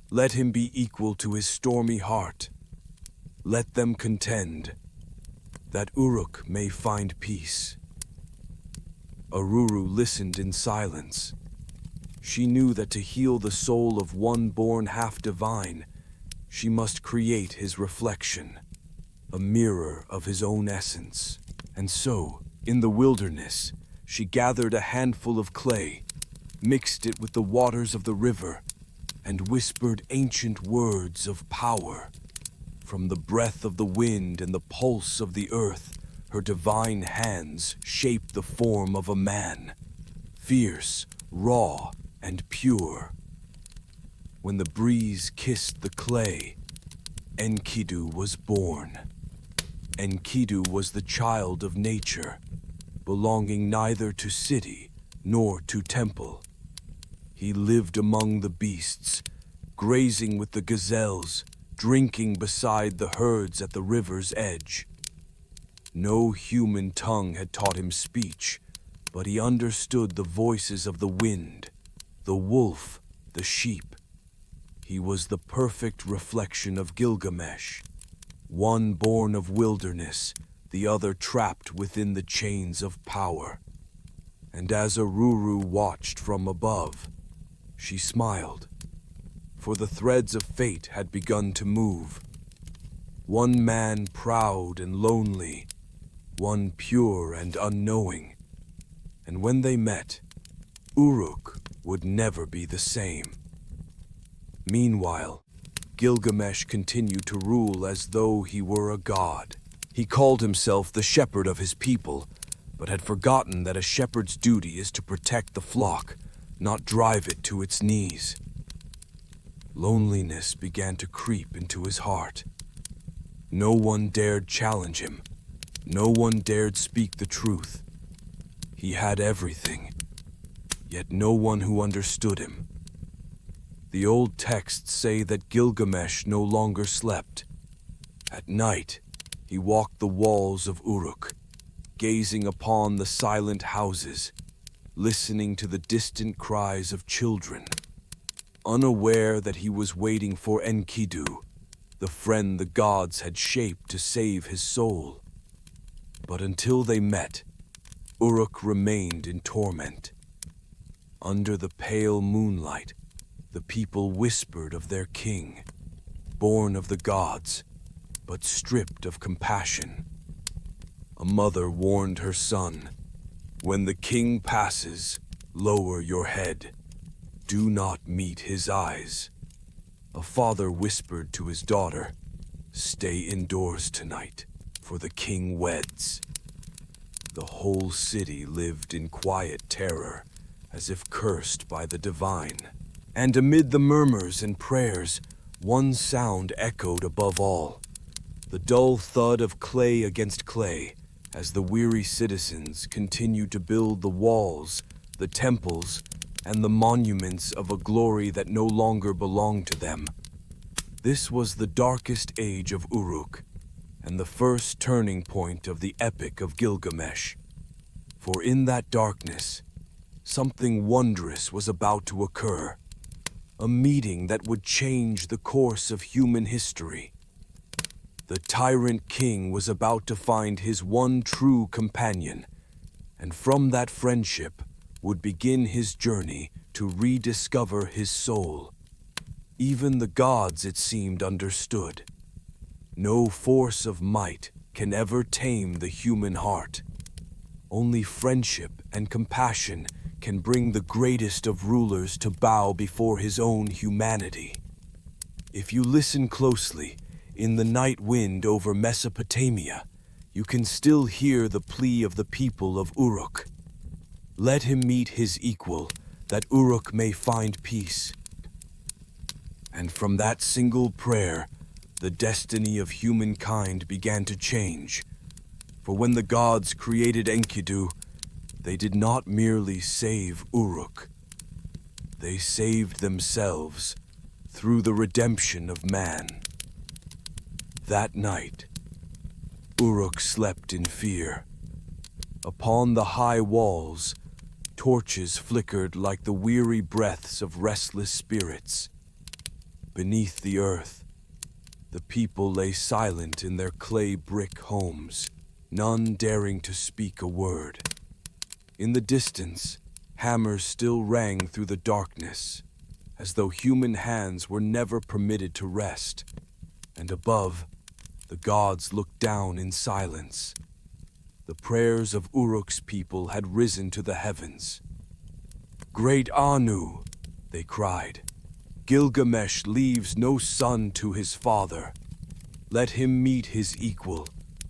Let him be equal to his stormy heart. Let them contend, that Uruk may find peace." Aruru listened in silence. She knew that to heal the soul of one born half-divine, she must create his reflection, a mirror of his own essence. And so, in the wilderness, she gathered a handful of clay, mixed it with the waters of the river, and whispered ancient words of power. From the breath of the wind and the pulse of the earth, her divine hands shaped the form of a man, fierce, raw, and pure. When the breeze kissed the clay, Enkidu was born. Enkidu was the child of nature, belonging neither to city nor to temple. He lived among the beasts, grazing with the gazelles, drinking beside the herds at the river's edge. No human tongue had taught him speech, but he understood the voices of the wind, the wolf, the sheep. He was the perfect reflection of Gilgamesh, one born of wilderness, the other trapped within the chains of power. And as Aruru watched from above, she smiled, for the threads of fate had begun to move. One man proud and lonely, one pure and unknowing. And when they met, Uruk would never be the same. Meanwhile, Gilgamesh continued to rule as though he were a god. He called himself the shepherd of his people, but had forgotten that a shepherd's duty is to protect the flock, not drive it to its knees. Loneliness began to creep into his heart. No one dared challenge him. No one dared speak the truth. He had everything, yet no one who understood him. The old texts say that Gilgamesh no longer slept. At night, he walked the walls of Uruk, gazing upon the silent houses, listening to the distant cries of children, unaware that he was waiting for Enkidu, the friend the gods had shaped to save his soul. But until they met, Uruk remained in torment. Under the pale moonlight, the people whispered of their king, born of the gods, but stripped of compassion. A mother warned her son, "When the king passes, lower your head. Do not meet his eyes." A father whispered to his daughter, "Stay indoors tonight, for the king weds." The whole city lived in quiet terror, as if cursed by the divine. And amid the murmurs and prayers, one sound echoed above all, the dull thud of clay against clay, as the weary citizens continued to build the walls, the temples, and the monuments of a glory that no longer belonged to them. This was the darkest age of Uruk, and the first turning point of the Epic of Gilgamesh. For in that darkness, something wondrous was about to occur, a meeting that would change the course of human history. The tyrant king was about to find his one true companion, and from that friendship would begin his journey to rediscover his soul. Even the gods, it seemed, understood. No force of might can ever tame the human heart. Only friendship and compassion can bring the greatest of rulers to bow before his own humanity. If you listen closely, in the night wind over Mesopotamia, you can still hear the plea of the people of Uruk. Let him meet his equal, that Uruk may find peace. And from that single prayer, the destiny of humankind began to change. For when the gods created Enkidu, they did not merely save Uruk. They saved themselves through the redemption of man. That night, Uruk slept in fear. Upon the high walls, torches flickered like the weary breaths of restless spirits. Beneath the earth, the people lay silent in their clay brick homes, none daring to speak a word. In the distance, hammers still rang through the darkness, as though human hands were never permitted to rest. And above, the gods looked down in silence. The prayers of Uruk's people had risen to the heavens. "Great Anu," they cried, "Gilgamesh leaves no son to his father. Let him meet his equal,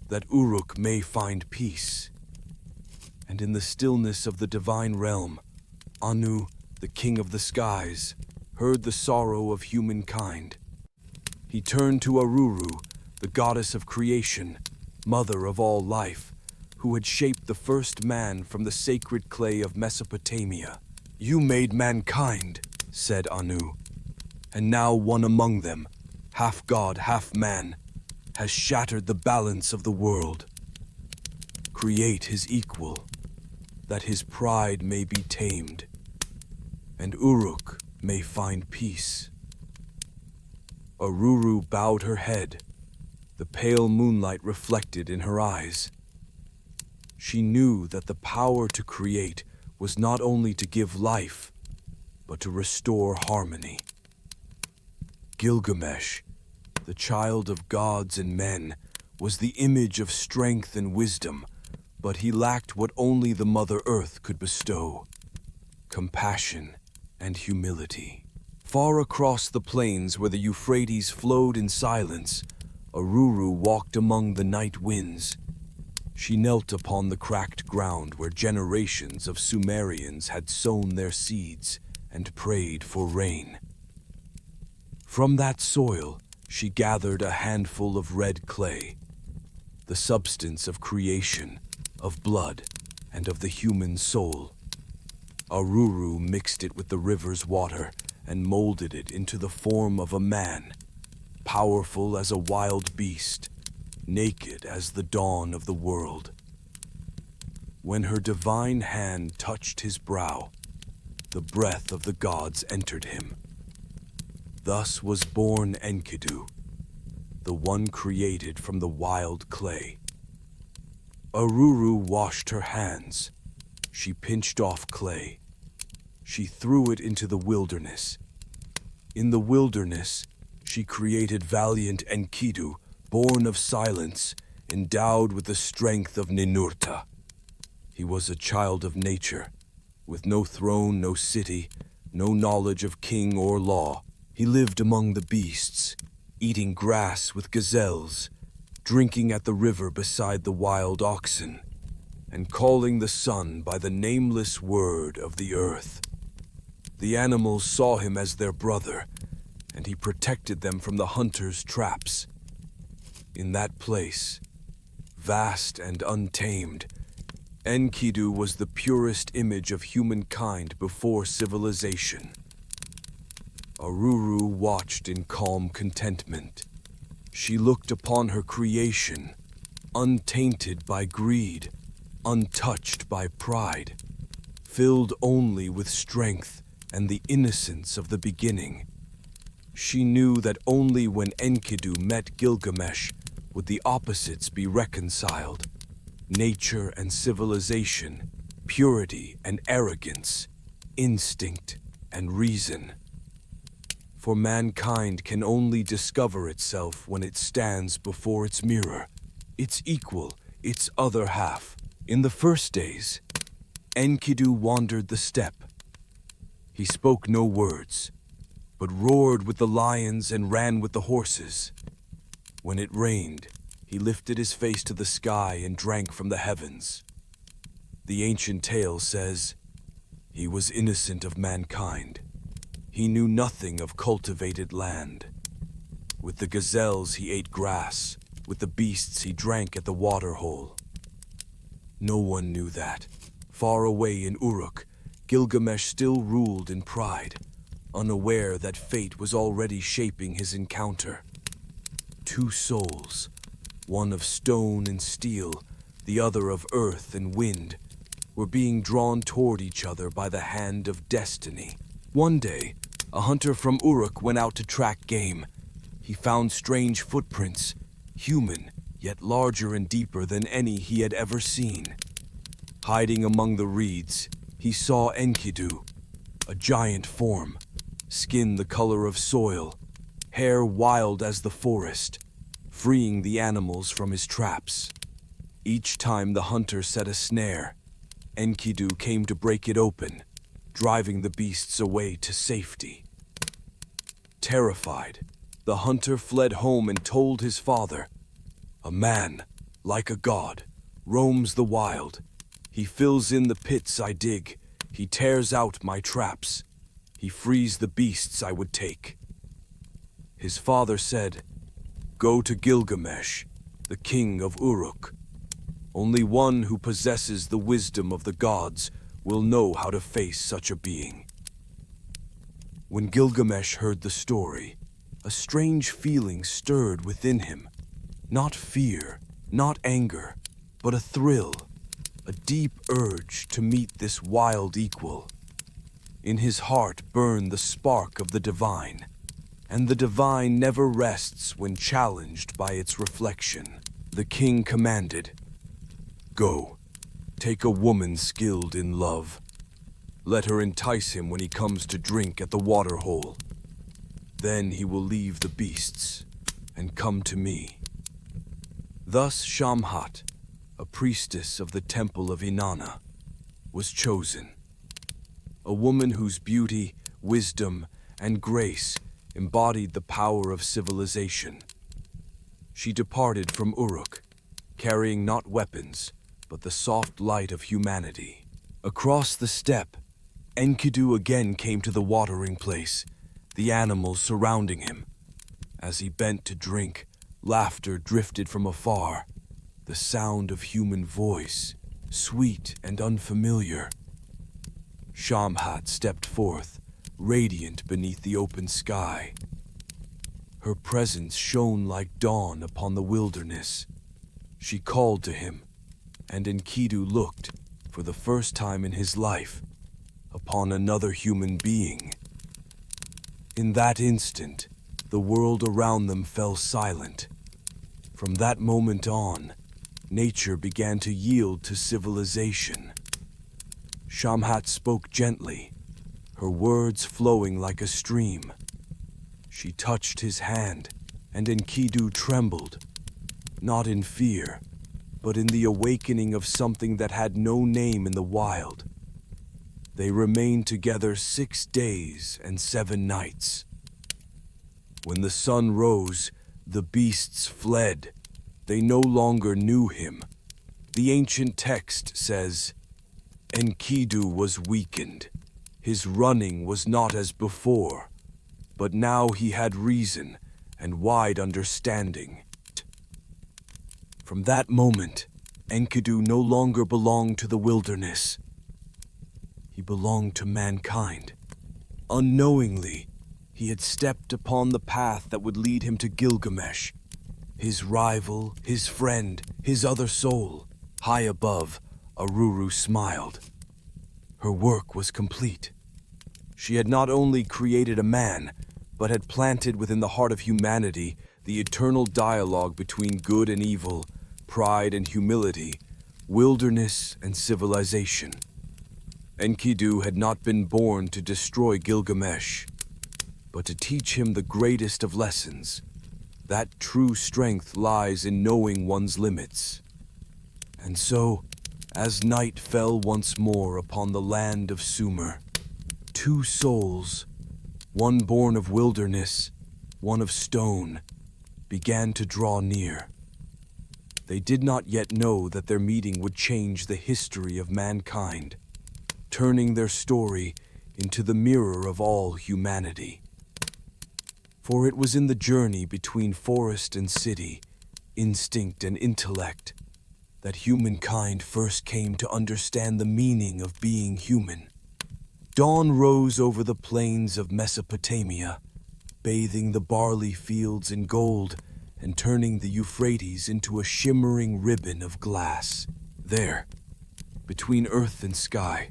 that Uruk may find peace." And in the stillness of the divine realm, Anu, the king of the skies, heard the sorrow of humankind. He turned to Aruru, the goddess of creation, mother of all life, who had shaped the first man from the sacred clay of Mesopotamia. "You made mankind," said Anu, "and now one among them, half god, half man, has shattered the balance of the world. Create his equal, that his pride may be tamed, and Uruk may find peace." Aruru bowed her head, the pale moonlight reflected in her eyes. She knew that the power to create was not only to give life, but to restore harmony. Gilgamesh, the child of gods and men, was the image of strength and wisdom, but he lacked what only the Mother Earth could bestow: compassion and humility. Far across the plains where the Euphrates flowed in silence, Aruru walked among the night winds. She knelt upon the cracked ground where generations of Sumerians had sown their seeds and prayed for rain. From that soil, she gathered a handful of red clay, the substance of creation, of blood, and of the human soul. Aruru mixed it with the river's water and molded it into the form of a man, powerful as a wild beast, naked as the dawn of the world. When her divine hand touched his brow, the breath of the gods entered him. Thus was born Enkidu, the one created from the wild clay. Aruru washed her hands. She pinched off clay. She threw it into the wilderness. In the wilderness, she created valiant Enkidu, born of silence, endowed with the strength of Ninurta. He was a child of nature, with no throne, no city, no knowledge of king or law. He lived among the beasts, eating grass with gazelles, drinking at the river beside the wild oxen, and calling the sun by the nameless word of the earth. The animals saw him as their brother, and he protected them from the hunters' traps. In that place, vast and untamed, Enkidu was the purest image of humankind before civilization. Aruru watched in calm contentment. She looked upon her creation, untainted by greed, untouched by pride, filled only with strength and the innocence of the beginning. She knew that only when Enkidu met Gilgamesh would the opposites be reconciled: nature and civilization, purity and arrogance, instinct and reason. For mankind can only discover itself when it stands before its mirror, its equal, its other half. In the first days, Enkidu wandered the steppe. He spoke no words, but roared with the lions and ran with the horses. When it rained, he lifted his face to the sky and drank from the heavens. The ancient tale says, he was innocent of mankind. He knew nothing of cultivated land. With the gazelles he ate grass, with the beasts he drank at the water hole. No one knew that, far away in Uruk, Gilgamesh still ruled in pride, unaware that fate was already shaping his encounter. Two souls, one of stone and steel, the other of earth and wind, were being drawn toward each other by the hand of destiny. One day, a hunter from Uruk went out to track game. He found strange footprints, human, yet larger and deeper than any he had ever seen. Hiding among the reeds, he saw Enkidu, a giant form, skin the color of soil, hair wild as the forest, freeing the animals from his traps. Each time the hunter set a snare, Enkidu came to break it open, driving the beasts away to safety. Terrified, the hunter fled home and told his father, "A man, like a god, roams the wild. He fills in the pits I dig. He tears out my traps. He frees the beasts I would take." His father said, "Go to Gilgamesh, the king of Uruk. Only one who possesses the wisdom of the gods will know how to face such a being." When Gilgamesh heard the story, a strange feeling stirred within him. Not fear, not anger, but a thrill, a deep urge to meet this wild equal. In his heart burned the spark of the divine, and the divine never rests when challenged by its reflection. The king commanded, "Go, take a woman skilled in love. Let her entice him when he comes to drink at the water hole. Then he will leave the beasts and come to me." Thus Shamhat, a priestess of the temple of Inanna, was chosen. A woman whose beauty, wisdom, and grace embodied the power of civilization. She departed from Uruk, carrying not weapons, but the soft light of humanity. Across the steppe, Enkidu again came to the watering place, the animals surrounding him. As he bent to drink, laughter drifted from afar, the sound of human voice, sweet and unfamiliar. Shamhat stepped forth, radiant beneath the open sky. Her presence shone like dawn upon the wilderness. She called to him, and Enkidu looked, for the first time in his life, upon another human being. In that instant, the world around them fell silent. From that moment on, nature began to yield to civilization. Shamhat spoke gently, her words flowing like a stream. She touched his hand, and Enkidu trembled, not in fear, but in the awakening of something that had no name in the wild. They remained together 6 days and 7 nights. When the sun rose, the beasts fled. They no longer knew him. The ancient text says, "Enkidu was weakened. His running was not as before, but now he had reason and wide understanding." From that moment, Enkidu no longer belonged to the wilderness. He belonged to mankind. Unknowingly, he had stepped upon the path that would lead him to Gilgamesh, his rival, his friend, his other soul. High above, Aruru smiled. Her work was complete. She had not only created a man, but had planted within the heart of humanity the eternal dialogue between good and evil, pride and humility, wilderness and civilization. Enkidu had not been born to destroy Gilgamesh, but to teach him the greatest of lessons, that true strength lies in knowing one's limits. And so, as night fell once more upon the land of Sumer, 2 souls, one born of wilderness, one of stone, began to draw near. They did not yet know that their meeting would change the history of mankind, turning their story into the mirror of all humanity. For it was in the journey between forest and city, instinct and intellect, that humankind first came to understand the meaning of being human. Dawn rose over the plains of Mesopotamia, bathing the barley fields in gold and turning the Euphrates into a shimmering ribbon of glass. There, between earth and sky,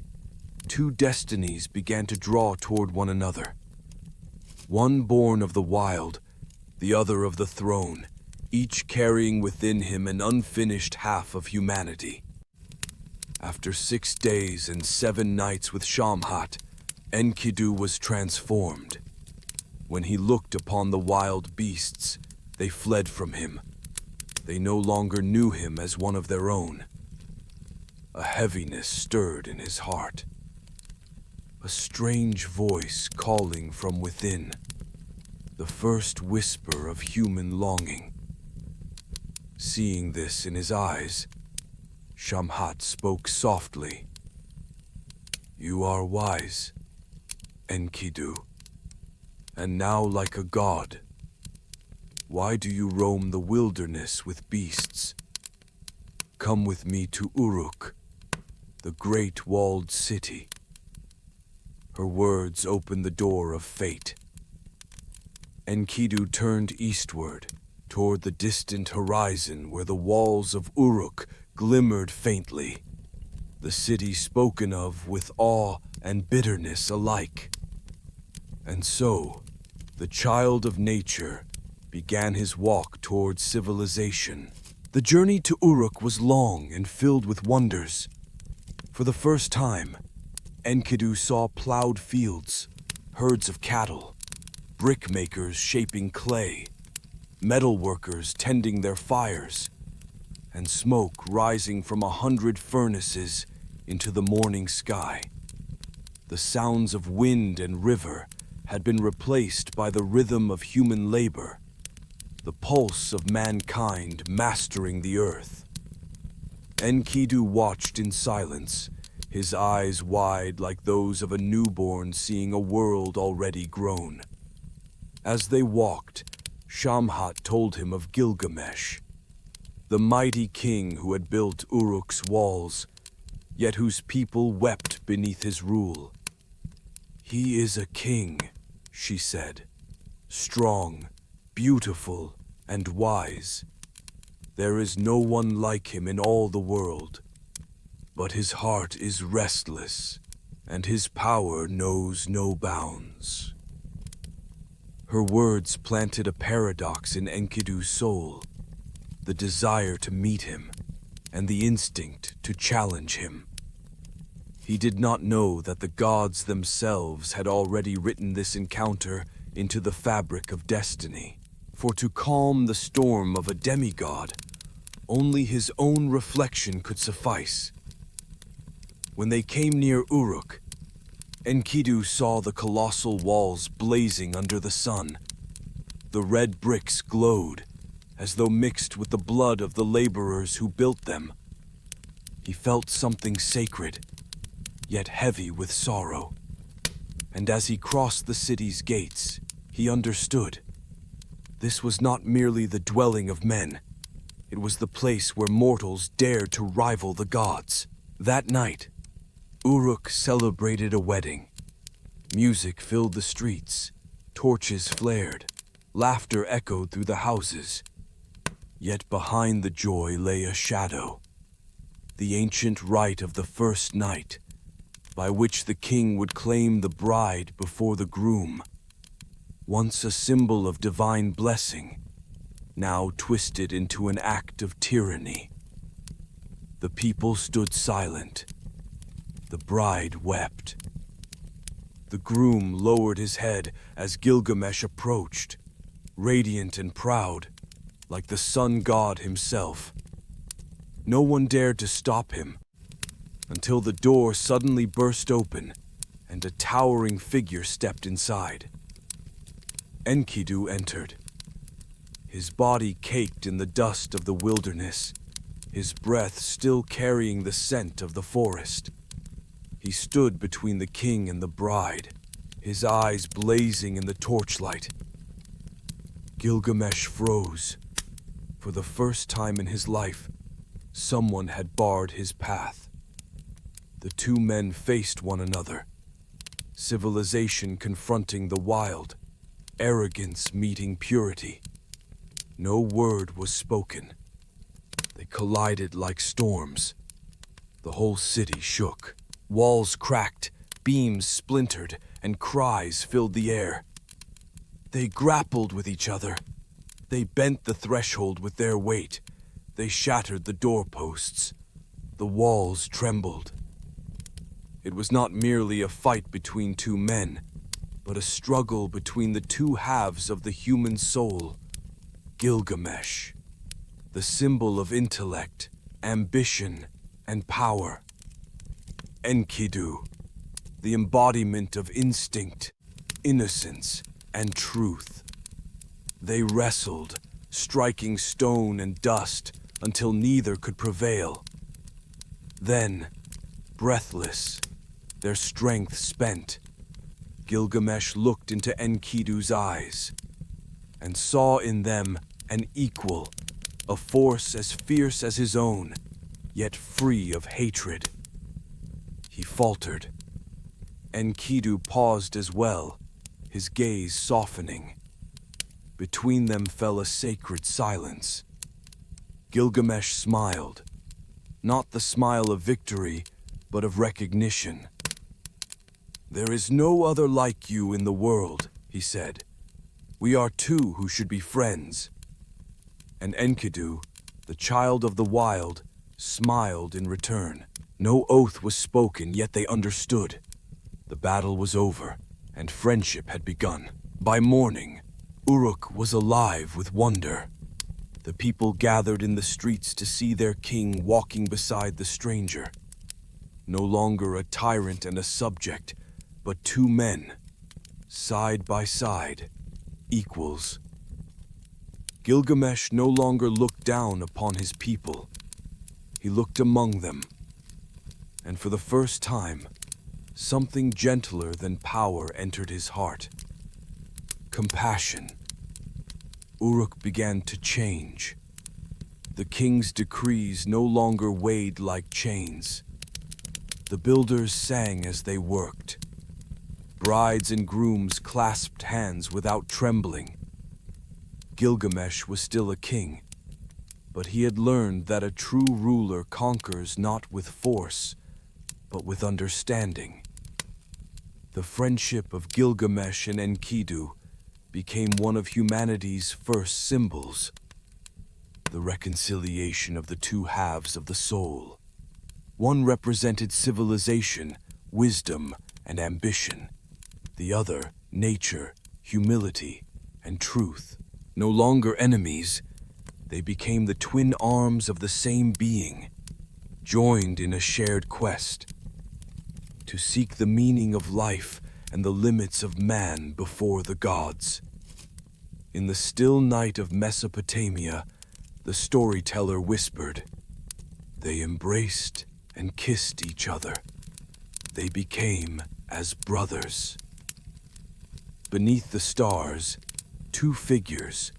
2 destinies began to draw toward one another. One born of the wild, the other of the throne, each carrying within him an unfinished half of humanity. After 6 days and 7 nights with Shamhat, Enkidu was transformed. When he looked upon the wild beasts, they fled from him. They no longer knew him as one of their own. A heaviness stirred in his heart. A strange voice calling from within, the first whisper of human longing. Seeing this in his eyes, Shamhat spoke softly. "You are wise, Enkidu, and now like a god. Why do you roam the wilderness with beasts? Come with me to Uruk, the great walled city." Her words opened the door of fate. Enkidu turned eastward, toward the distant horizon where the walls of Uruk glimmered faintly, the city spoken of with awe and bitterness alike. And so, the child of nature began his walk towards civilization. The journey to Uruk was long and filled with wonders. For the first time, Enkidu saw plowed fields, herds of cattle, brickmakers shaping clay, metalworkers tending their fires, and smoke rising from 100 furnaces into the morning sky. The sounds of wind and river had been replaced by the rhythm of human labor, the pulse of mankind mastering the earth. Enkidu watched in silence, his eyes wide like those of a newborn seeing a world already grown. As they walked, Shamhat told him of Gilgamesh, the mighty king who had built Uruk's walls, yet whose people wept beneath his rule. "He is a king," she said, "strong, beautiful, and wise. There is no one like him in all the world. But his heart is restless, and his power knows no bounds." Her words planted a paradox in Enkidu's soul, the desire to meet him, and the instinct to challenge him. He did not know that the gods themselves had already written this encounter into the fabric of destiny. For to calm the storm of a demigod, only his own reflection could suffice. When they came near Uruk, Enkidu saw the colossal walls blazing under the sun. The red bricks glowed, as though mixed with the blood of the laborers who built them. He felt something sacred, yet heavy with sorrow. And as he crossed the city's gates, he understood. This was not merely the dwelling of men. It was the place where mortals dared to rival the gods. That night, Uruk celebrated a wedding. Music filled the streets, torches flared, laughter echoed through the houses. Yet behind the joy lay a shadow, the ancient rite of the first night, by which the king would claim the bride before the groom. Once a symbol of divine blessing, now twisted into an act of tyranny. The people stood silent. The bride wept. The groom lowered his head as Gilgamesh approached, radiant and proud, like the sun god himself. No one dared to stop him, until the door suddenly burst open and a towering figure stepped inside. Enkidu entered, his body caked in the dust of the wilderness, his breath still carrying the scent of the forest. He stood between the king and the bride, his eyes blazing in the torchlight. Gilgamesh froze. For the first time in his life, someone had barred his path. The two men faced one another, civilization confronting the wild, arrogance meeting purity. No word was spoken. They collided like storms. The whole city shook. Walls cracked, beams splintered, and cries filled the air. They grappled with each other. They bent the threshold with their weight. They shattered the doorposts. The walls trembled. It was not merely a fight between two men, but a struggle between the two halves of the human soul. Gilgamesh, the symbol of intellect, ambition, and power. Enkidu, the embodiment of instinct, innocence, and truth. They wrestled, striking stone and dust until neither could prevail. Then, breathless, their strength spent, Gilgamesh looked into Enkidu's eyes and saw in them an equal, a force as fierce as his own, yet free of hatred. He faltered. Enkidu paused as well, his gaze softening. Between them fell a sacred silence. Gilgamesh smiled, not the smile of victory, but of recognition. "There is no other like you in the world," he said. We are two who should be friends." And Enkidu, the child of the wild, smiled in return. No oath was spoken, yet they understood. The battle was over, and friendship had begun. By morning, Uruk was alive with wonder. The people gathered in the streets to see their king walking beside the stranger. No longer a tyrant and a subject, but two men, side by side, equals. Gilgamesh no longer looked down upon his people. He looked among them, and for the first time, something gentler than power entered his heart. Compassion. Uruk began to change. The king's decrees no longer weighed like chains. The builders sang as they worked. Brides and grooms clasped hands without trembling. Gilgamesh was still a king, but he had learned that a true ruler conquers not with force, but with understanding. The friendship of Gilgamesh and Enkidu became one of humanity's first symbols, the reconciliation of the two halves of the soul. One represented civilization, wisdom, and ambition. The other, nature, humility, and truth. No longer enemies, they became the twin arms of the same being, joined in a shared quest to seek the meaning of life and the limits of man before the gods. In the still night of Mesopotamia, the storyteller whispered, "They embraced and kissed each other. They became as brothers." Beneath the stars, two figures,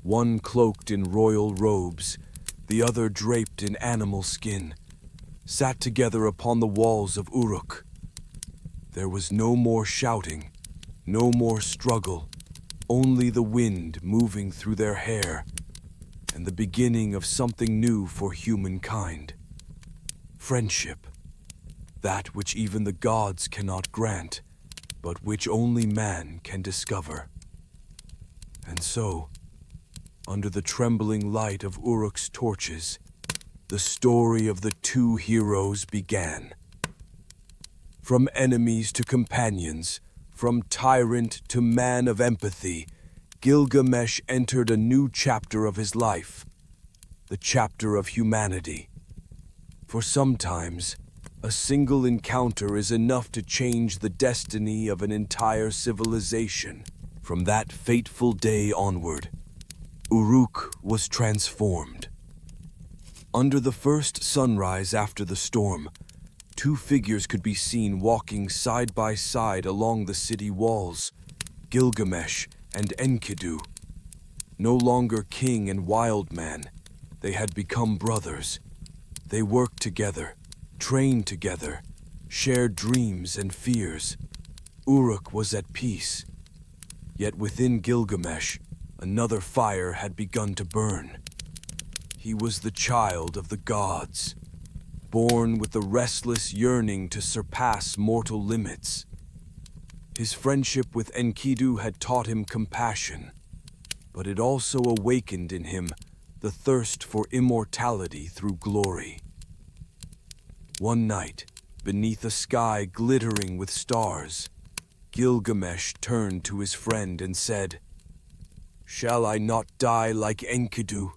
one cloaked in royal robes, the other draped in animal skin, sat together upon the walls of Uruk. There was no more shouting, no more struggle, only the wind moving through their hair, and the beginning of something new for humankind. Friendship, that which even the gods cannot grant, but which only man can discover. And so, under the trembling light of Uruk's torches, the story of the two heroes began. From enemies to companions, from tyrant to man of empathy, Gilgamesh entered a new chapter of his life, the chapter of humanity. For sometimes, a single encounter is enough to change the destiny of an entire civilization. From that fateful day onward, Uruk was transformed. Under the first sunrise after the storm, two figures could be seen walking side by side along the city walls, Gilgamesh and Enkidu. No longer king and wild man, they had become brothers. They worked together, trained together, shared dreams and fears. Uruk was at peace. Yet within Gilgamesh, another fire had begun to burn. He was the child of the gods, born with the restless yearning to surpass mortal limits. His friendship with Enkidu had taught him compassion, but it also awakened in him the thirst for immortality through glory. One night, beneath a sky glittering with stars, Gilgamesh turned to his friend and said, "Shall I not die like Enkidu?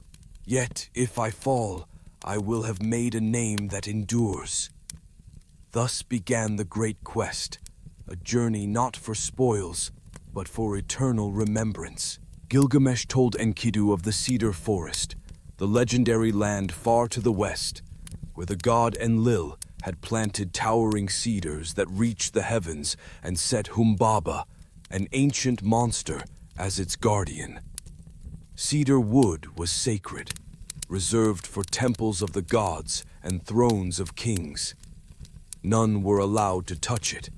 Yet, if I fall, I will have made a name that endures." Thus began the great quest, a journey not for spoils, but for eternal remembrance. Gilgamesh told Enkidu of the Cedar Forest, the legendary land far to the west, where the god Enlil had planted towering cedars that reached the heavens and set Humbaba, an ancient monster, as its guardian. Cedar wood was sacred, reserved for temples of the gods and thrones of kings. None were allowed to touch it,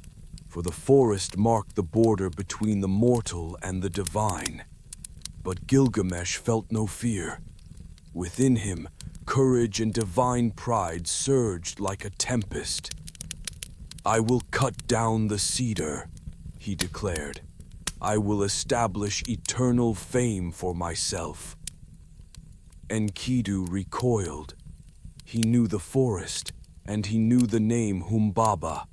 for the forest marked the border between the mortal and the divine. But Gilgamesh felt no fear. Within him, courage and divine pride surged like a tempest. "I will cut down the cedar," he declared. I will establish eternal fame for myself." Enkidu recoiled. He knew the forest, and he knew the name Humbaba,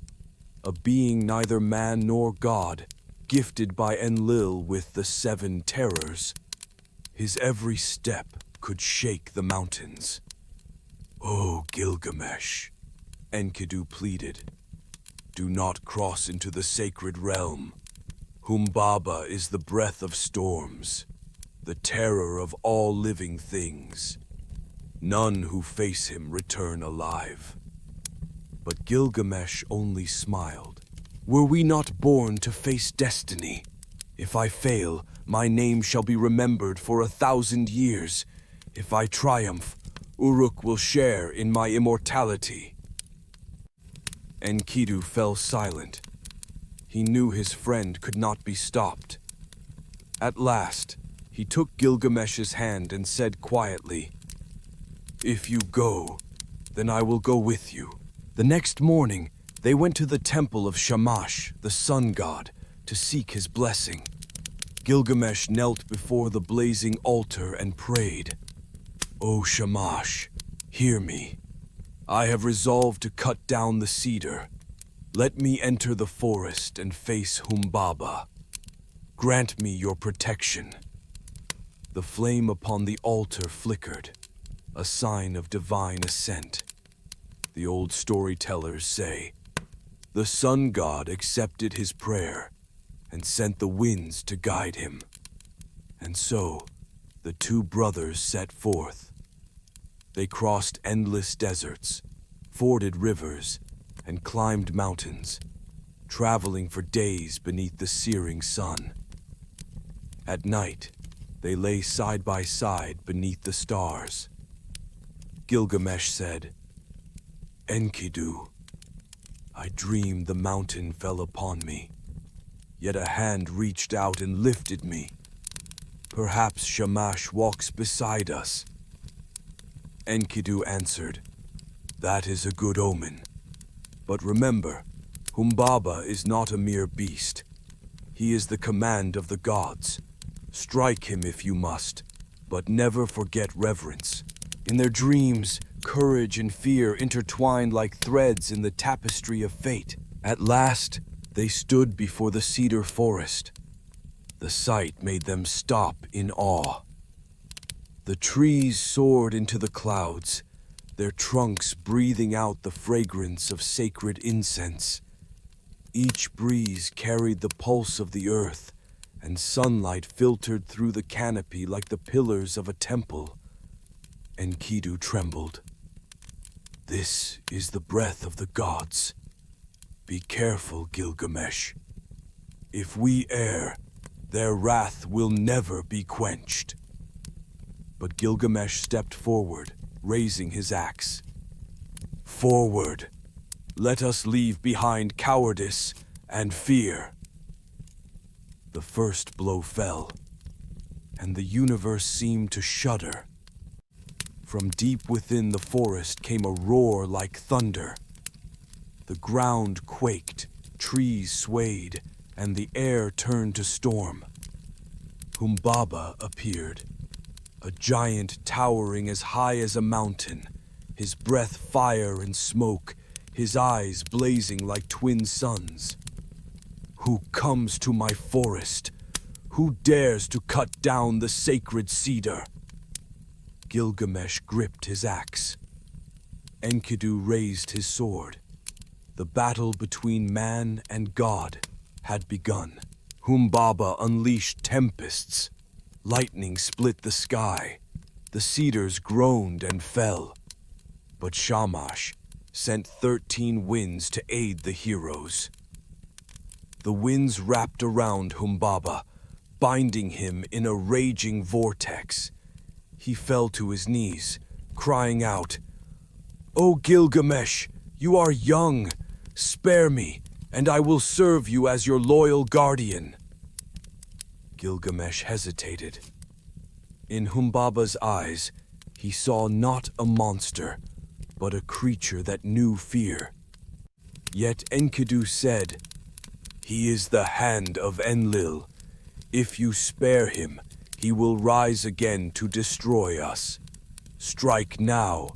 a being neither man nor god, gifted by Enlil with the 7 terrors. His every step could shake the mountains. "Oh, Gilgamesh," Enkidu pleaded, "do not cross into the sacred realm. Humbaba is the breath of storms, the terror of all living things. None who face him return alive." But Gilgamesh only smiled. "Were we not born to face destiny? If I fail, my name shall be remembered for 1,000 years. If I triumph, Uruk will share in my immortality." Enkidu fell silent. He knew his friend could not be stopped. At last, he took Gilgamesh's hand and said quietly, "If you go, then I will go with you." The next morning, they went to the temple of Shamash, the sun god, to seek his blessing. Gilgamesh knelt before the blazing altar and prayed, "O Shamash, hear me. I have resolved to cut down the cedar. Let me enter the forest and face Humbaba. Grant me your protection." The flame upon the altar flickered, a sign of divine assent. The old storytellers say, the sun god accepted his prayer and sent the winds to guide him. And so, the 2 brothers set forth. They crossed endless deserts, forded rivers, and climbed mountains, traveling for days beneath the searing sun. At night, they lay side by side beneath the stars. Gilgamesh said, "Enkidu, I dreamed the mountain fell upon me, yet a hand reached out and lifted me. Perhaps Shamash walks beside us." Enkidu answered, "That is a good omen. But remember, Humbaba is not a mere beast. He is the command of the gods. Strike him if you must, but never forget reverence." In their dreams, courage and fear intertwined like threads in the tapestry of fate. At last, they stood before the Cedar Forest. The sight made them stop in awe. The trees soared into the clouds, their trunks breathing out the fragrance of sacred incense. Each breeze carried the pulse of the earth, and sunlight filtered through the canopy like the pillars of a temple. Enkidu trembled. "This is the breath of the gods. Be careful, Gilgamesh. If we err, their wrath will never be quenched." But Gilgamesh stepped forward, raising his axe. "Forward! Let us leave behind cowardice and fear." The first blow fell, and the universe seemed to shudder. From deep within the forest came a roar like thunder. The ground quaked, trees swayed, and the air turned to storm. Humbaba appeared, a giant towering as high as a mountain, his breath fire and smoke, his eyes blazing like twin suns. "Who comes to my forest? Who dares to cut down the sacred cedar?" Gilgamesh gripped his axe. Enkidu raised his sword. The battle between man and God had begun. Humbaba unleashed tempests. Lightning split the sky. The cedars groaned and fell. But Shamash sent 13 winds to aid the heroes. The winds wrapped around Humbaba, binding him in a raging vortex. He fell to his knees, crying out, "O Gilgamesh, you are young. Spare me, and I will serve you as your loyal guardian." Gilgamesh hesitated. In Humbaba's eyes, he saw not a monster, but a creature that knew fear. Yet Enkidu said, "He is the hand of Enlil. If you spare him, he will rise again to destroy us. Strike now,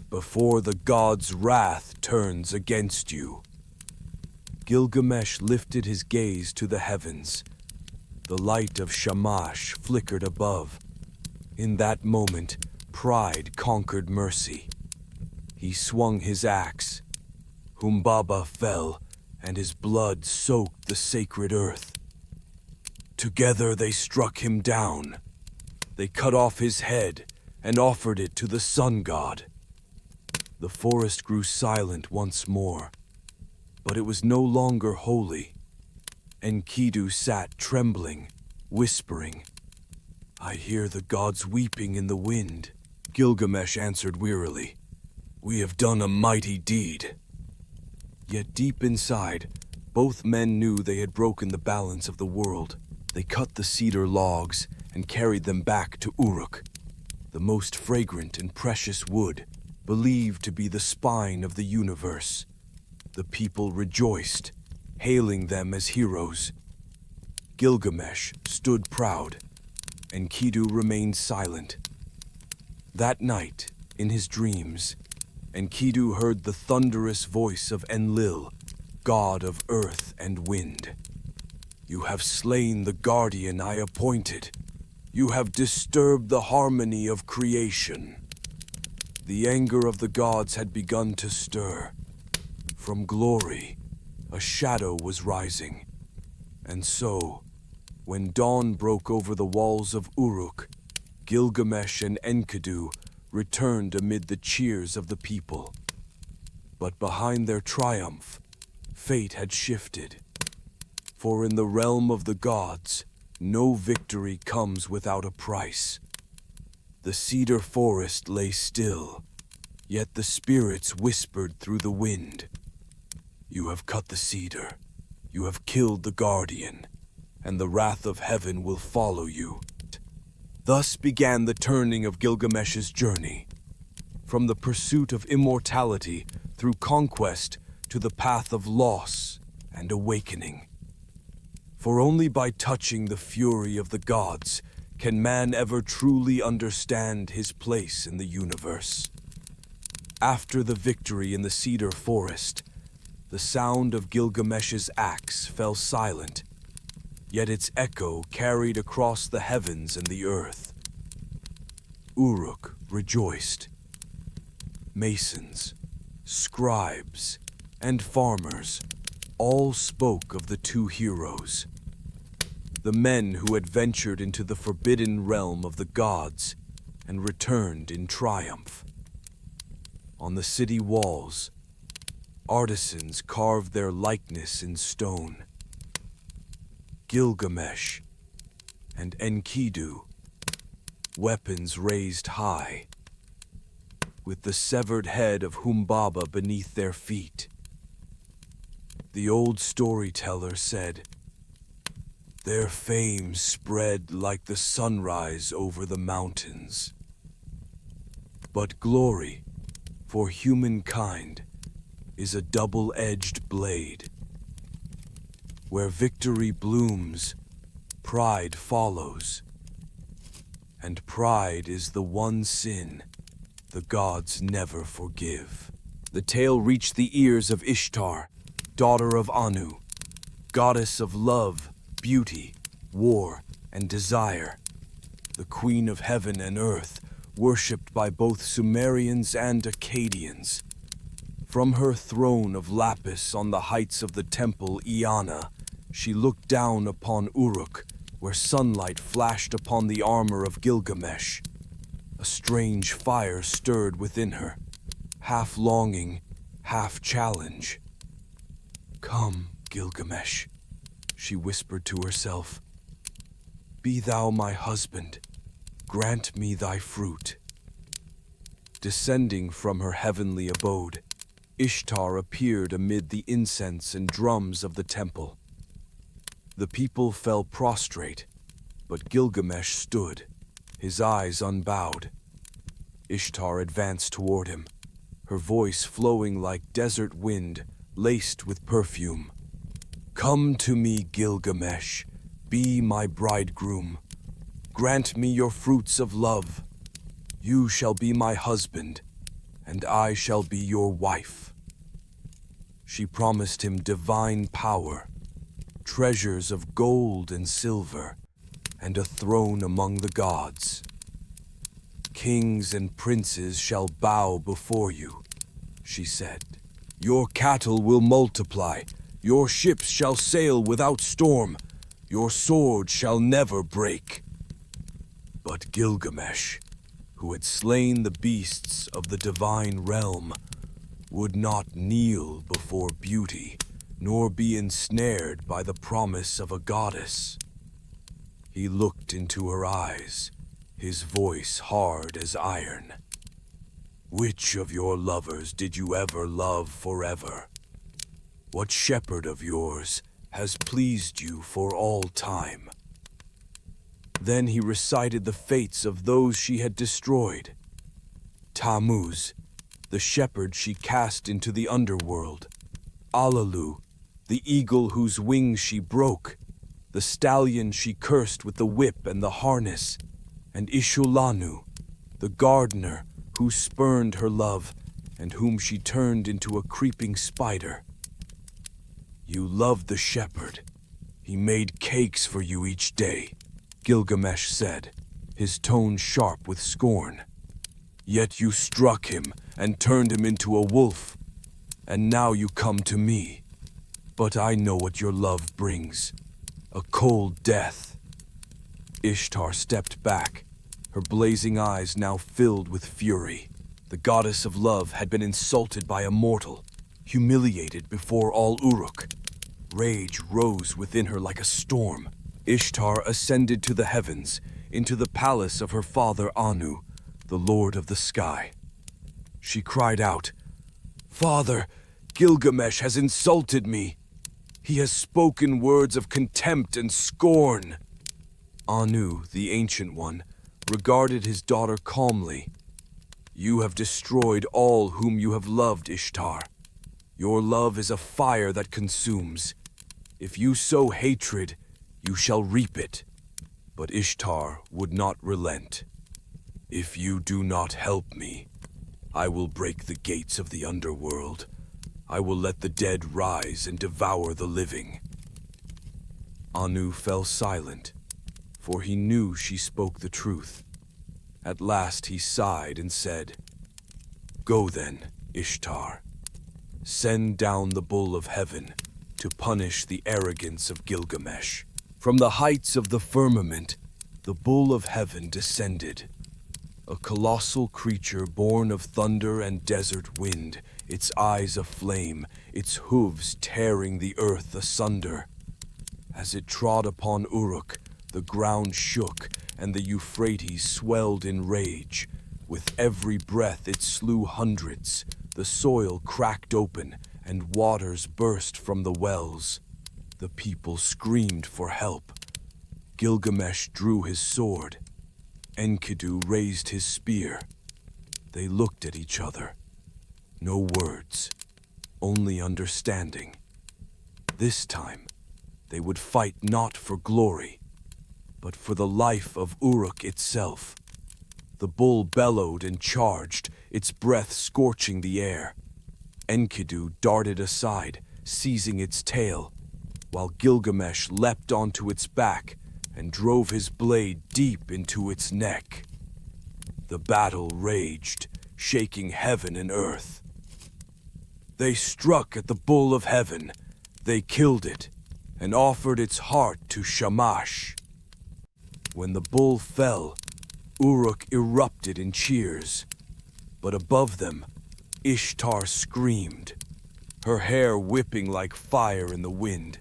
before the god's wrath turns against you." Gilgamesh lifted his gaze to the heavens. The light of Shamash flickered above. In that moment, pride conquered mercy. He swung his axe. Humbaba fell, and his blood soaked the sacred earth. Together they struck him down. They cut off his head and offered it to the sun god. The forest grew silent once more, but it was no longer holy. Enkidu sat trembling, whispering, "I hear the gods weeping in the wind." Gilgamesh answered wearily, "We have done a mighty deed." Yet deep inside, both men knew they had broken the balance of the world. They cut the cedar logs and carried them back to Uruk, the most fragrant and precious wood, believed to be the spine of the universe. The people rejoiced, hailing them as heroes. Gilgamesh stood proud, and Enkidu remained silent. That night, in his dreams, Enkidu heard the thunderous voice of Enlil, god of earth and wind. "You have slain the guardian I appointed. You have disturbed the harmony of creation." The anger of the gods had begun to stir. From glory, a shadow was rising. And so, when dawn broke over the walls of Uruk, Gilgamesh and Enkidu returned amid the cheers of the people. But behind their triumph, fate had shifted. For in the realm of the gods, no victory comes without a price. The Cedar Forest lay still, yet the spirits whispered through the wind. "You have cut the cedar, you have killed the guardian, and the wrath of heaven will follow you." Thus began the turning of Gilgamesh's journey, from the pursuit of immortality through conquest to the path of loss and awakening. For only by touching the fury of the gods can man ever truly understand his place in the universe. After the victory in the Cedar Forest, the sound of Gilgamesh's axe fell silent, yet its echo carried across the heavens and the earth. Uruk rejoiced. Masons, scribes, and farmers all spoke of the two heroes, the men who had ventured into the forbidden realm of the gods and returned in triumph. On the city walls, artisans carved their likeness in stone. Gilgamesh and Enkidu, weapons raised high, with the severed head of Humbaba beneath their feet. The old storyteller said, "Their fame spread like the sunrise over the mountains." But glory, for humankind, is a double-edged blade. Where victory blooms, pride follows. And pride is the one sin the gods never forgive. The tale reached the ears of Ishtar, daughter of Anu, goddess of love, beauty, war, and desire, the queen of heaven and earth, worshipped by both Sumerians and Akkadians. From her throne of lapis on the heights of the temple Iana, she looked down upon Uruk, where sunlight flashed upon the armor of Gilgamesh. A strange fire stirred within her, half longing, half challenge. "Come, Gilgamesh," she whispered to herself. "Be thou my husband, grant me thy fruit." Descending from her heavenly abode, Ishtar appeared amid the incense and drums of the temple. The people fell prostrate, but Gilgamesh stood, his eyes unbowed. Ishtar advanced toward him, her voice flowing like desert wind laced with perfume. "Come to me, Gilgamesh, Be my bridegroom. Grant me your fruits of love. You shall be my husband, and I shall be your wife." She promised him divine power, treasures of gold and silver, and a throne among the gods. "Kings and princes shall bow before you," she said. "Your cattle will multiply, your ships shall sail without storm, your sword shall never break." But Gilgamesh, who had slain the beasts of the divine realm, would not kneel before beauty, nor be ensnared by the promise of a goddess. He looked into her eyes, his voice hard as iron. "Which of your lovers did you ever love forever? What shepherd of yours has pleased you for all time?" Then he recited the fates of those she had destroyed. Tammuz, the shepherd she cast into the underworld. Alalu, the eagle whose wings she broke. The stallion she cursed with the whip and the harness. And Ishulanu, the gardener who spurned her love and whom she turned into a creeping spider. "You loved the shepherd. He made cakes for you each day," Gilgamesh said, his tone sharp with scorn. "Yet you struck him and turned him into a wolf, and now you come to me. But I know what your love brings, a cold death." Ishtar stepped back, her blazing eyes now filled with fury. The goddess of love had been insulted by a mortal, humiliated before all Uruk. Rage rose within her like a storm. Ishtar ascended to the heavens, into the palace of her father Anu, the lord of the sky. She cried out, "Father, Gilgamesh has insulted me. He has spoken words of contempt and scorn." Anu, the Ancient One, regarded his daughter calmly. "You have destroyed all whom you have loved, Ishtar. Your love is a fire that consumes. If you sow hatred, you shall reap it." But Ishtar would not relent. "If you do not help me, I will break the gates of the underworld. I will let the dead rise and devour the living." Anu fell silent, for he knew she spoke the truth. At last he sighed and said, "Go then, Ishtar. Send down the bull of heaven to punish the arrogance of Gilgamesh." From the heights of the firmament, the bull of heaven descended. A colossal creature born of thunder and desert wind, its eyes aflame, its hooves tearing the earth asunder. As it trod upon Uruk, the ground shook, and the Euphrates swelled in rage. With every breath it slew hundreds. The soil cracked open, and waters burst from the wells. The people screamed for help. Gilgamesh drew his sword. Enkidu raised his spear. They looked at each other. No words, only understanding. This time, they would fight not for glory, but for the life of Uruk itself. The bull bellowed and charged, its breath scorching the air. Enkidu darted aside, seizing its tail, while Gilgamesh leapt onto its back and drove his blade deep into its neck. The battle raged, shaking heaven and earth. They struck at the bull of heaven. They killed it and offered its heart to Shamash. When the bull fell, Uruk erupted in cheers. But above them, Ishtar screamed, her hair whipping like fire in the wind.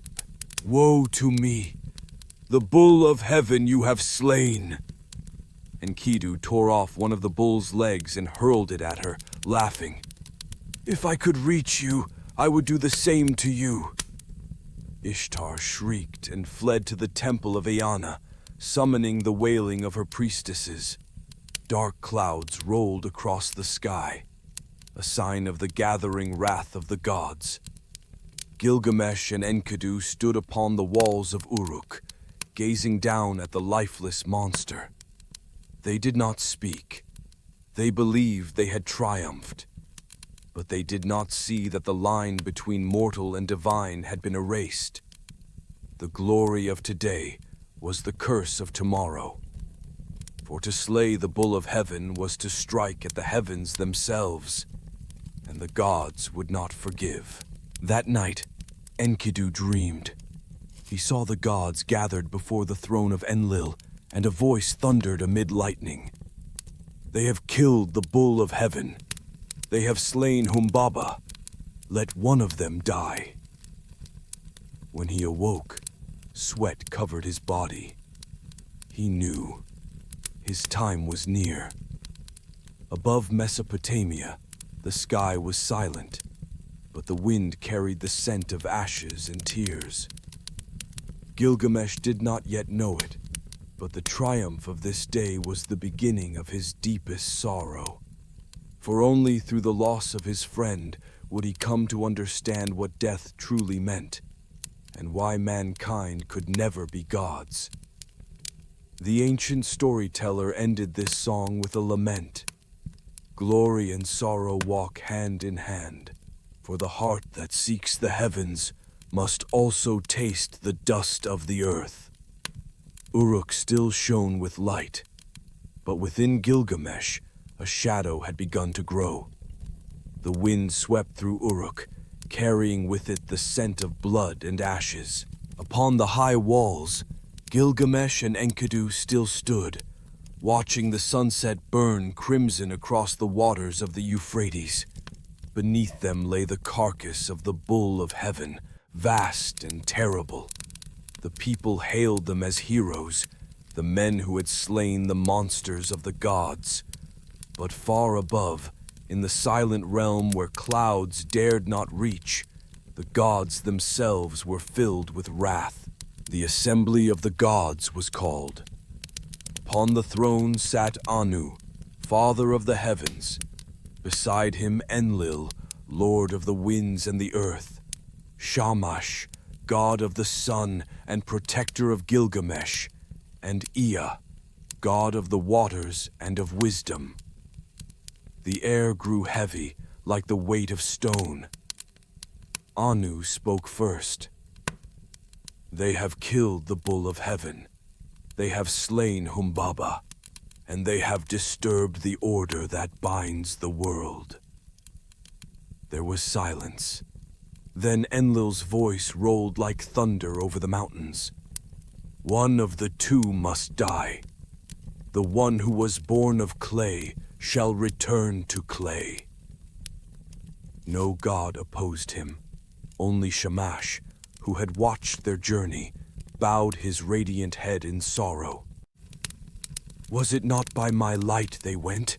"Woe to me! The bull of heaven you have slain!" Enkidu tore off one of the bull's legs and hurled it at her, laughing. "If I could reach you, I would do the same to you." Ishtar shrieked and fled to the temple of Eanna, summoning the wailing of her priestesses. Dark clouds rolled across the sky, a sign of the gathering wrath of the gods. Gilgamesh and Enkidu stood upon the walls of Uruk, gazing down at the lifeless monster. They did not speak. They believed they had triumphed. But they did not see that the line between mortal and divine had been erased. The glory of today was the curse of tomorrow. For to slay the bull of heaven was to strike at the heavens themselves, and the gods would not forgive. That night, Enkidu dreamed. He saw the gods gathered before the throne of Enlil, and a voice thundered amid lightning. They have killed the bull of heaven. They have slain Humbaba. Let one of them die. When he awoke, sweat covered his body. He knew his time was near. Above Mesopotamia, the sky was silent, but the wind carried the scent of ashes and tears. Gilgamesh did not yet know it, but the triumph of this day was the beginning of his deepest sorrow. For only through the loss of his friend would he come to understand what death truly meant, and why mankind could never be gods. The ancient storyteller ended this song with a lament. Glory and sorrow walk hand in hand, for the heart that seeks the heavens must also taste the dust of the earth. Uruk still shone with light, but within Gilgamesh, a shadow had begun to grow. The wind swept through Uruk, carrying with it the scent of blood and ashes. Upon the high walls, Gilgamesh and Enkidu still stood, watching the sunset burn crimson across the waters of the Euphrates. Beneath them lay the carcass of the bull of heaven, vast and terrible. The people hailed them as heroes, the men who had slain the monsters of the gods. But far above, in the silent realm where clouds dared not reach, the gods themselves were filled with wrath. The assembly of the gods was called. Upon the throne sat Anu, father of the heavens. Beside him Enlil, lord of the winds and the earth. Shamash, god of the sun and protector of Gilgamesh. And Ea, god of the waters and of wisdom. The air grew heavy, like the weight of stone. Anu spoke first. They have killed the bull of heaven. They have slain Humbaba, and they have disturbed the order that binds the world. There was silence. Then Enlil's voice rolled like thunder over the mountains. One of the two must die. The one who was born of clay shall return to clay. No god opposed him. Only Shamash, who had watched their journey, bowed his radiant head in sorrow. Was it not by my light they went?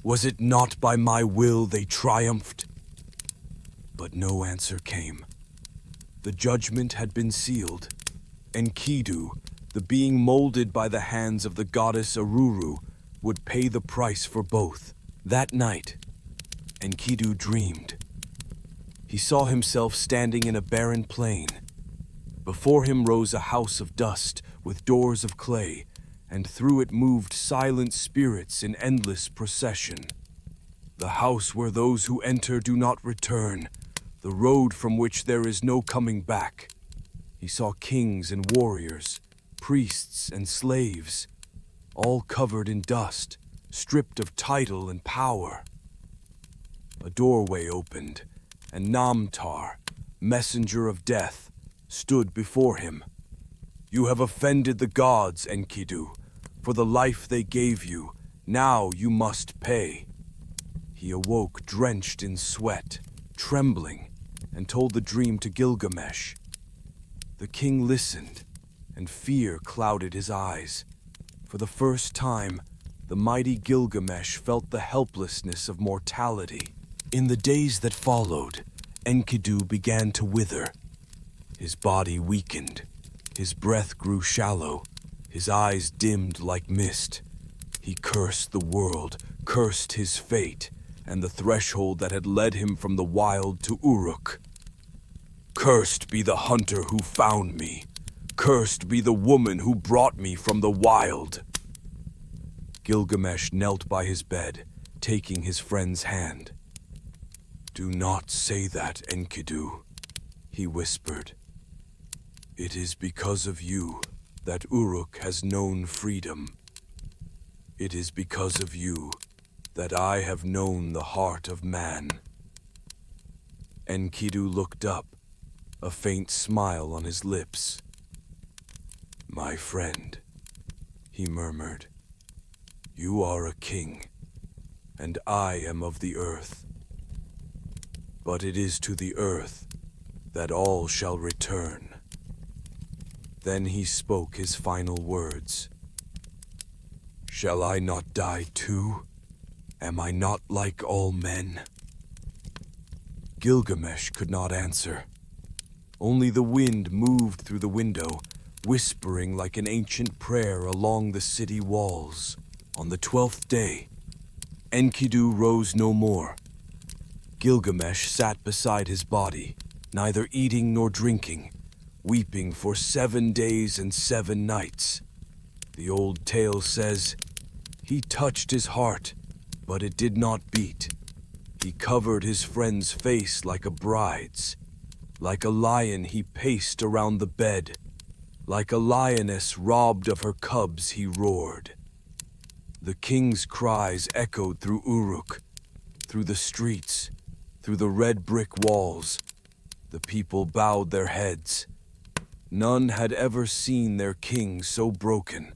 Was it not by my will they triumphed? But no answer came. The judgment had been sealed. Enkidu, the being molded by the hands of the goddess Aruru, would pay the price for both. That night, Enkidu dreamed. He saw himself standing in a barren plain. Before him rose a house of dust with doors of clay, and through it moved silent spirits in endless procession. The house where those who enter do not return, the road from which there is no coming back. He saw kings and warriors, priests and slaves, all covered in dust, stripped of title and power. A doorway opened, and Namtar, messenger of death, stood before him. You have offended the gods, Enkidu. For the life they gave you, now you must pay. He awoke drenched in sweat, trembling, and told the dream to Gilgamesh. The king listened, and fear clouded his eyes. For the first time, the mighty Gilgamesh felt the helplessness of mortality. In the days that followed, Enkidu began to wither. His body weakened, his breath grew shallow, his eyes dimmed like mist. He cursed the world, cursed his fate, and the threshold that had led him from the wild to Uruk. Cursed be the hunter who found me. Cursed be the woman who brought me from the wild." Gilgamesh knelt by his bed, taking his friend's hand. "Do not say that, Enkidu," he whispered. "It is because of you that Uruk has known freedom. It is because of you that I have known the heart of man." Enkidu looked up, a faint smile on his lips. "My friend," he murmured, "you are a king, and I am of the earth. But it is to the earth that all shall return." Then he spoke his final words. "Shall I not die too? Am I not like all men?" Gilgamesh could not answer. Only the wind moved through the window, whispering like an ancient prayer along the city walls. On the 12th day, Enkidu rose no more. Gilgamesh sat beside his body, neither eating nor drinking, weeping for 7 days and 7 nights. The old tale says, he touched his heart, but it did not beat. He covered his friend's face like a bride's. Like a lion he paced around the bed. Like a lioness robbed of her cubs he roared. The king's cries echoed through Uruk, through the streets, through the red brick walls. The people bowed their heads. None had ever seen their king so broken.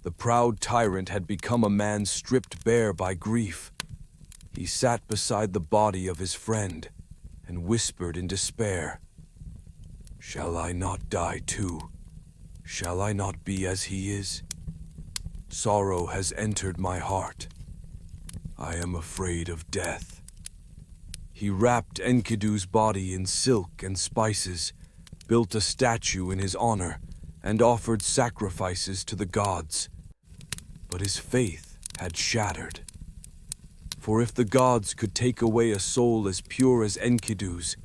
The proud tyrant had become a man stripped bare by grief. He sat beside the body of his friend and whispered in despair, "Shall I not die too? Shall I not be as he is? Sorrow has entered my heart. I am afraid of death." He wrapped Enkidu's body in silk and spices, built a statue in his honor, and offered sacrifices to the gods. But his faith had shattered. For if the gods could take away a soul as pure as Enkidu's,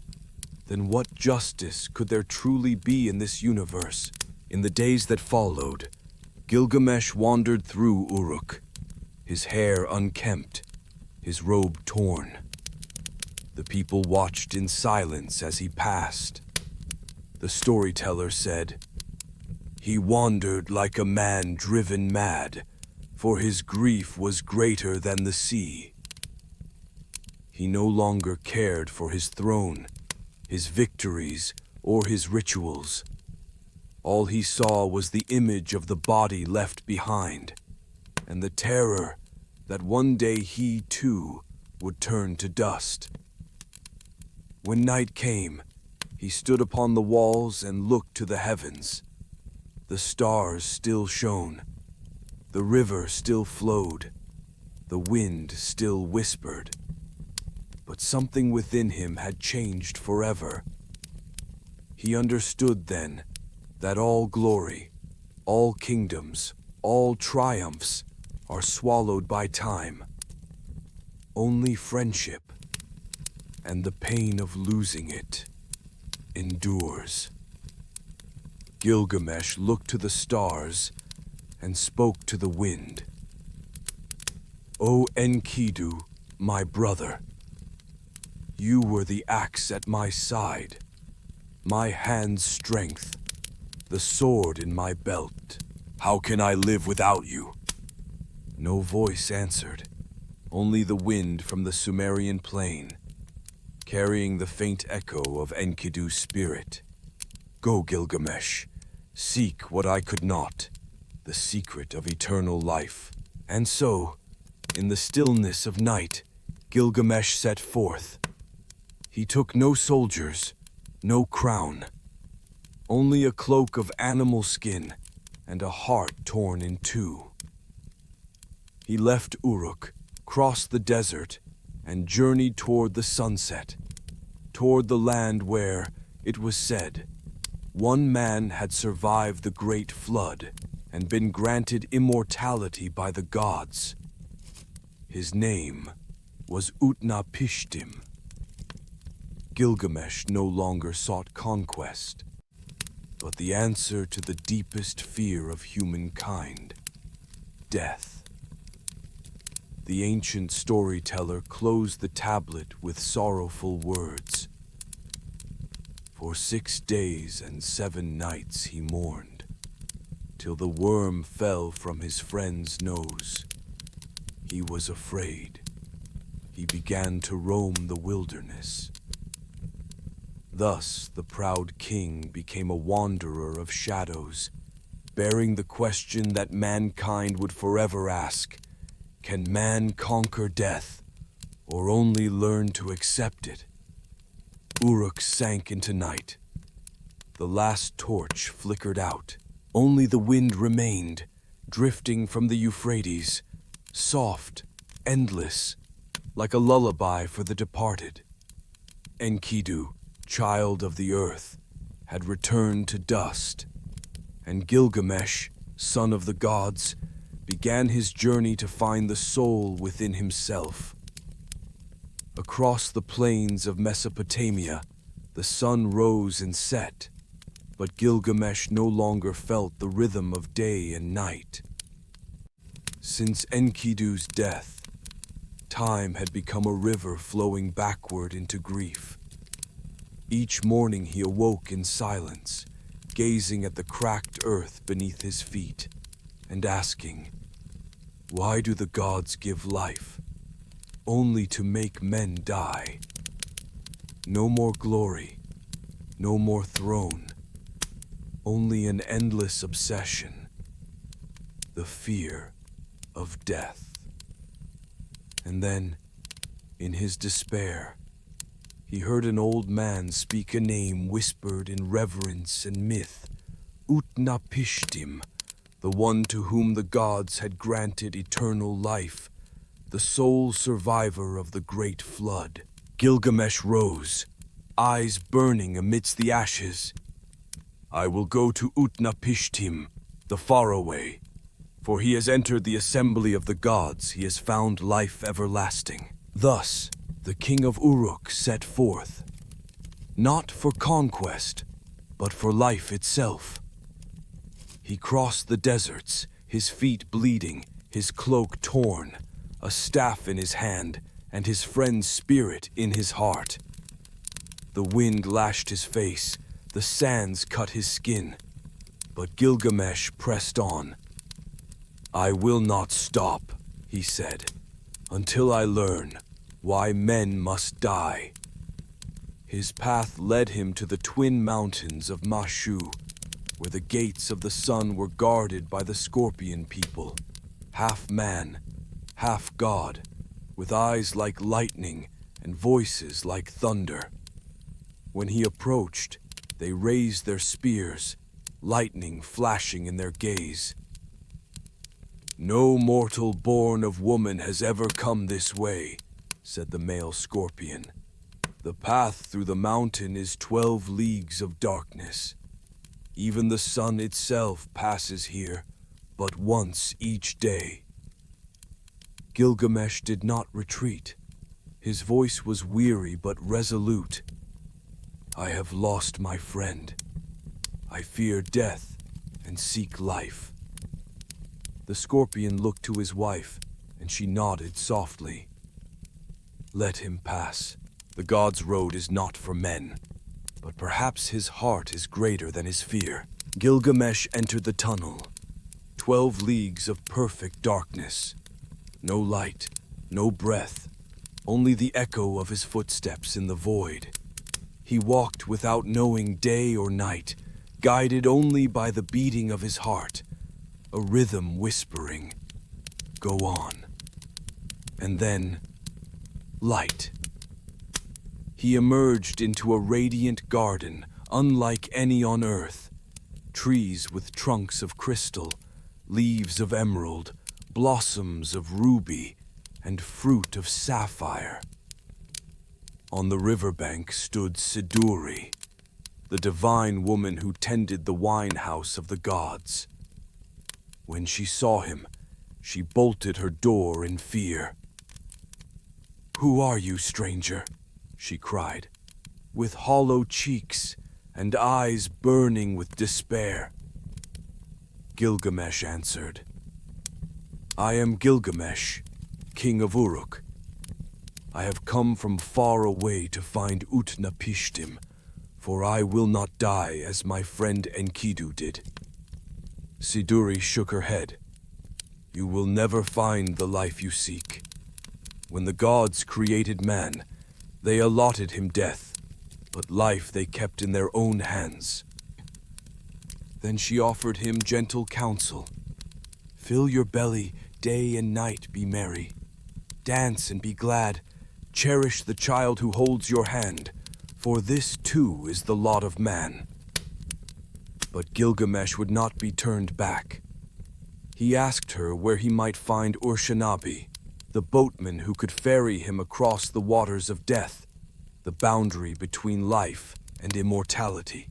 then what justice could there truly be in this universe? In the days that followed, Gilgamesh wandered through Uruk, his hair unkempt, his robe torn. The people watched in silence as he passed. The storyteller said, "He wandered like a man driven mad, for his grief was greater than the sea." He no longer cared for his throne, his victories, or his rituals. All he saw was the image of the body left behind, and the terror that one day he, too, would turn to dust. When night came, he stood upon the walls and looked to the heavens. The stars still shone, the river still flowed, the wind still whispered. But something within him had changed forever. He understood then that all glory, all kingdoms, all triumphs are swallowed by time. Only friendship, and the pain of losing it, endures. Gilgamesh looked to the stars and spoke to the wind. "O Enkidu, my brother, you were the axe at my side, my hand's strength, the sword in my belt. How can I live without you?" No voice answered, only the wind from the Sumerian plain, carrying the faint echo of Enkidu's spirit. "Go, Gilgamesh, seek what I could not, the secret of eternal life." And so, in the stillness of night, Gilgamesh set forth. He took no soldiers, no crown, only a cloak of animal skin and a heart torn in two. He left Uruk, crossed the desert, and journeyed toward the sunset, toward the land where, it was said, one man had survived the great flood and been granted immortality by the gods. His name was Utnapishtim. Gilgamesh no longer sought conquest. but the answer to the deepest fear of humankind: death. The ancient storyteller closed the tablet with sorrowful words. For 6 days and 7 nights he mourned, till the worm fell from his friend's nose. He was afraid. He began to roam the wilderness. Thus the proud king became a wanderer of shadows, bearing the question that mankind would forever ask: can man conquer death, or only learn to accept it? Uruk sank into night. The last torch flickered out. Only the wind remained, drifting from the Euphrates, soft, endless, like a lullaby for the departed. Enkidu, child of the earth, had returned to dust, and Gilgamesh, son of the gods, began his journey to find the soul within himself. Across the plains of Mesopotamia, the sun rose and set, but Gilgamesh no longer felt the rhythm of day and night. Since Enkidu's death, time had become a river flowing backward into grief. Each morning he awoke in silence, gazing at the cracked earth beneath his feet, and asking, "Why do the gods give life, only to make men die? No more glory, no more throne, only an endless obsession, the fear of death." And then, in his despair, he heard an old man speak a name whispered in reverence and myth: Utnapishtim, the one to whom the gods had granted eternal life, the sole survivor of the great flood. Gilgamesh rose, eyes burning amidst the ashes. "I will go to Utnapishtim, the faraway, for he has entered the assembly of the gods, he has found life everlasting." Thus, the King of Uruk set forth, not for conquest, but for life itself. He crossed the deserts, his feet bleeding, his cloak torn, a staff in his hand, and his friend's spirit in his heart. The wind lashed his face, the sands cut his skin, but Gilgamesh pressed on. "I will not stop," he said, "until I learn why men must die." His path led him to the twin mountains of Mashu, where the gates of the sun were guarded by the scorpion people, half man, half god, with eyes like lightning and voices like thunder. When he approached, they raised their spears, lightning flashing in their gaze. "No mortal born of woman has ever come this way," said the male scorpion. "The path through the mountain is 12 leagues of darkness. Even the sun itself passes here, but once each day." Gilgamesh did not retreat. His voice was weary but resolute. "I have lost my friend. I fear death and seek life." The scorpion looked to his wife, and she nodded softly. "Let him pass. The god's road is not for men, but perhaps his heart is greater than his fear." Gilgamesh entered the tunnel. 12 leagues of perfect darkness. No light, no breath, only the echo of his footsteps in the void. He walked without knowing day or night, guided only by the beating of his heart, a rhythm whispering, "Go on." And then, light. He emerged into a radiant garden, unlike any on earth. Trees with trunks of crystal, leaves of emerald, blossoms of ruby, and fruit of sapphire. On the riverbank stood Siduri, the divine woman who tended the wine house of the gods. When she saw him, she bolted her door in fear. "Who are you, stranger?" she cried. With hollow cheeks, and eyes burning with despair. Gilgamesh answered, "I am Gilgamesh, King of Uruk. I have come from far away to find Utnapishtim, for I will not die as my friend Enkidu did." Siduri shook her head. "You will never find the life you seek. When the gods created man, they allotted him death, but life they kept in their own hands." Then she offered him gentle counsel. "Fill your belly, day and night be merry. Dance and be glad. Cherish the child who holds your hand, for this too is the lot of man." But Gilgamesh would not be turned back. He asked her where he might find Urshanabi, the boatman who could ferry him across the waters of death, the boundary between life and immortality.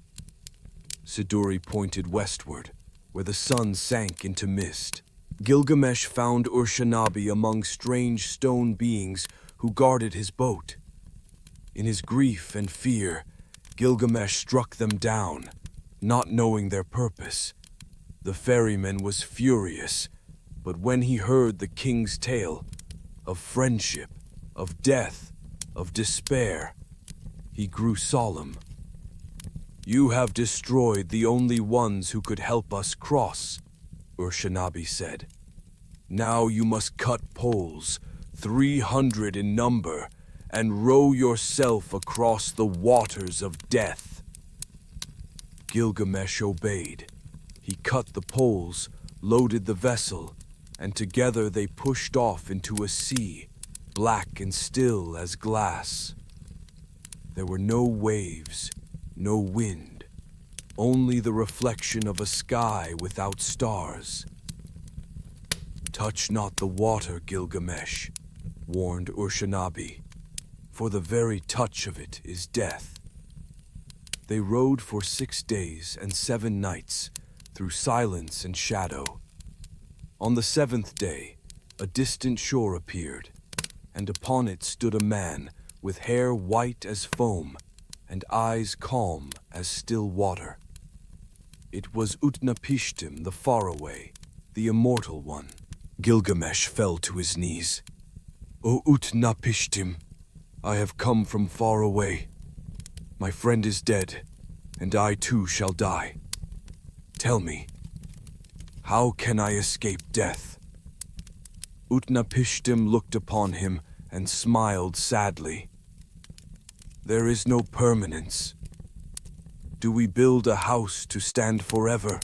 Siduri pointed westward, where the sun sank into mist. Gilgamesh found Urshanabi among strange stone beings who guarded his boat. In his grief and fear, Gilgamesh struck them down, not knowing their purpose. The ferryman was furious, but when he heard the king's tale of friendship, of death, of despair, he grew solemn. "You have destroyed the only ones who could help us cross," Urshanabi said. "Now you must cut poles, 300 in number, and row yourself across the waters of death." Gilgamesh obeyed. He cut the poles, loaded the vessel, and together they pushed off into a sea, black and still as glass. There were no waves, no wind, only the reflection of a sky without stars. "Touch not the water, Gilgamesh," warned Urshanabi, "for the very touch of it is death." They rowed for 6 days and 7 nights, through silence and shadow. On the 7th day, a distant shore appeared, and upon it stood a man with hair white as foam and eyes calm as still water. It was Utnapishtim the faraway, the immortal one. Gilgamesh fell to his knees. "O Utnapishtim, I have come from far away. My friend is dead, and I too shall die. Tell me, how can I escape death?" Utnapishtim looked upon him and smiled sadly. "There is no permanence. Do we build a house to stand forever?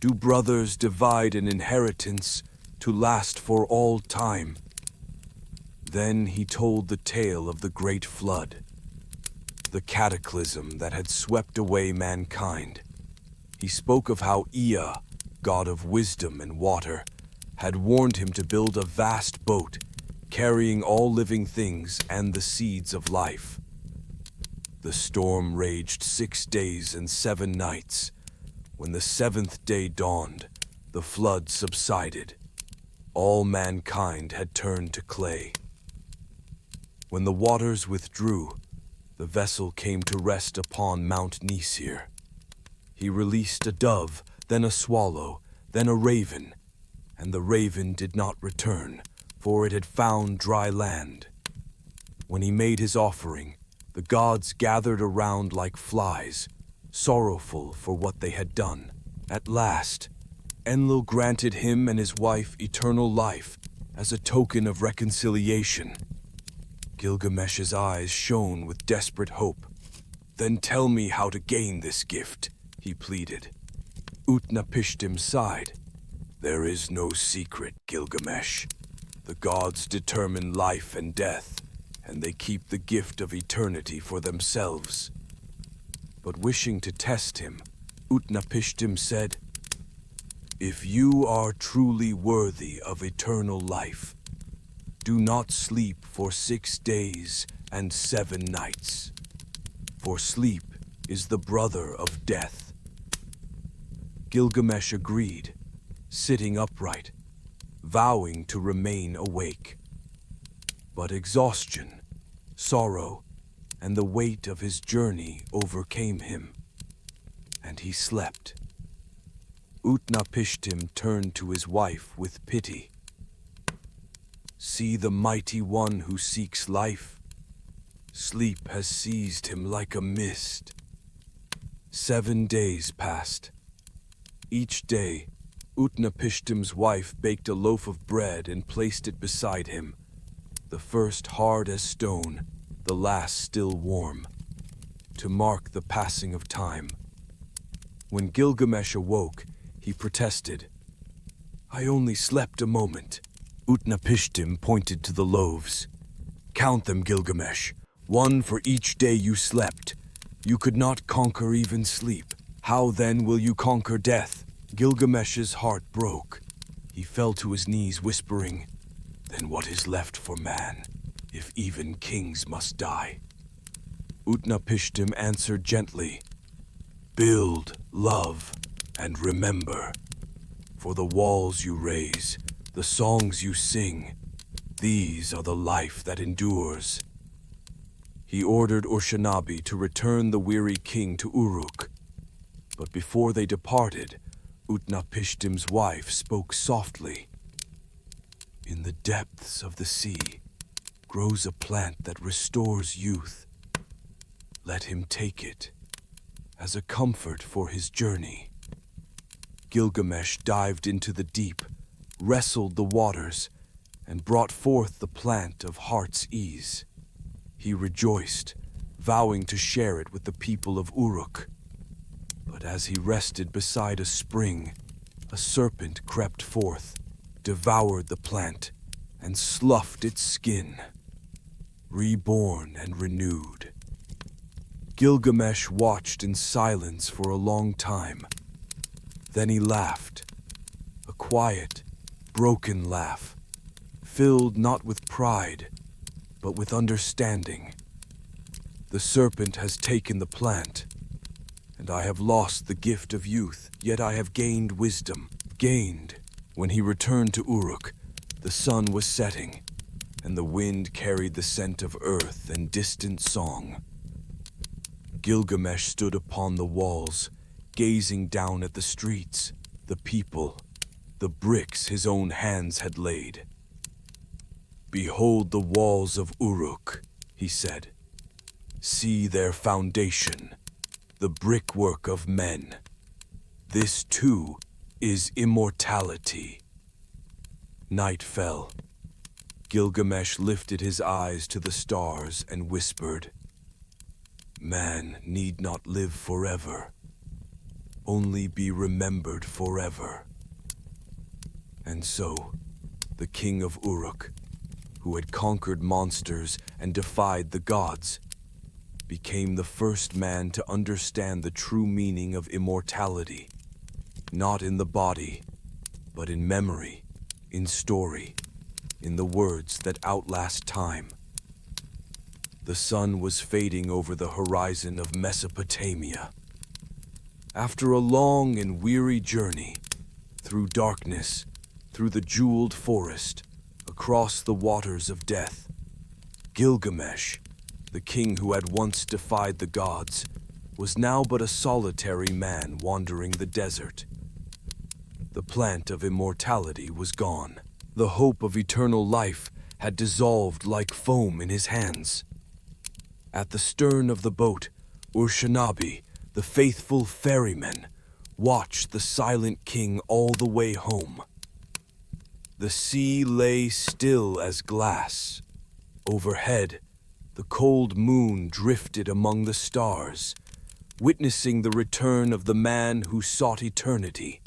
Do brothers divide an inheritance to last for all time?" Then he told the tale of the great flood, the cataclysm that had swept away mankind. He spoke of how Ea, god of wisdom and water, had warned him to build a vast boat, carrying all living things and the seeds of life. The storm raged 6 days and 7 nights. When the 7th day dawned, the flood subsided. All mankind had turned to clay. When the waters withdrew, the vessel came to rest upon Mount Nisir. He released a dove, then a swallow, then a raven, and the raven did not return, for it had found dry land. When he made his offering, the gods gathered around like flies, sorrowful for what they had done. At last, Enlil granted him and his wife eternal life as a token of reconciliation. Gilgamesh's eyes shone with desperate hope. "Then tell me how to gain this gift," he pleaded. Utnapishtim sighed. "There is no secret, Gilgamesh. The gods determine life and death, and they keep the gift of eternity for themselves." But wishing to test him, Utnapishtim said, "If you are truly worthy of eternal life, do not sleep for 6 days and 7 nights, for sleep is the brother of death." Gilgamesh agreed, sitting upright, vowing to remain awake. But exhaustion, sorrow, and the weight of his journey overcame him, and he slept. Utnapishtim turned to his wife with pity. "See the mighty one who seeks life. Sleep has seized him like a mist." 7 days passed. Each day, Utnapishtim's wife baked a loaf of bread and placed it beside him, the first hard as stone, the last still warm, to mark the passing of time. When Gilgamesh awoke, he protested. "I only slept a moment." Utnapishtim pointed to the loaves. "Count them, Gilgamesh, 1 for each day you slept. You could not conquer even sleep. How then will you conquer death?" Gilgamesh's heart broke. He fell to his knees, whispering, "Then what is left for man, if even kings must die?" Utnapishtim answered gently, "Build, love, and remember. For the walls you raise, the songs you sing, these are the life that endures." He ordered Urshanabi to return the weary king to Uruk. But before they departed, Utnapishtim's wife spoke softly. "In the depths of the sea grows a plant that restores youth. Let him take it as a comfort for his journey." Gilgamesh dived into the deep, wrestled the waters, and brought forth the plant of heart's ease. He rejoiced, vowing to share it with the people of Uruk. But as he rested beside a spring, a serpent crept forth, devoured the plant, and sloughed its skin. Reborn and renewed. Gilgamesh watched in silence for a long time. Then he laughed, a quiet, broken laugh, filled not with pride, but with understanding. "The serpent has taken the plant, and I have lost the gift of youth, yet I have gained wisdom." When he returned to Uruk, the sun was setting, and the wind carried the scent of earth and distant song. Gilgamesh stood upon the walls, gazing down at the streets, the people, the bricks his own hands had laid. "Behold the walls of Uruk," he said. "See their foundation, the brickwork of men. This too is immortality." Night fell. Gilgamesh lifted his eyes to the stars and whispered, "Man need not live forever, only be remembered forever." And so, the king of Uruk, who had conquered monsters and defied the gods, became the first man to understand the true meaning of immortality, not in the body, but in memory, in story, in the words that outlast time. The sun was fading over the horizon of Mesopotamia. After a long and weary journey, through darkness, through the jeweled forest, across the waters of death, Gilgamesh, the king who had once defied the gods, was now but a solitary man wandering the desert. The plant of immortality was gone. The hope of eternal life had dissolved like foam in his hands. At the stern of the boat, Urshanabi, the faithful ferryman, watched the silent king all the way home. The sea lay still as glass. Overhead, the cold moon drifted among the stars, witnessing the return of the man who sought eternity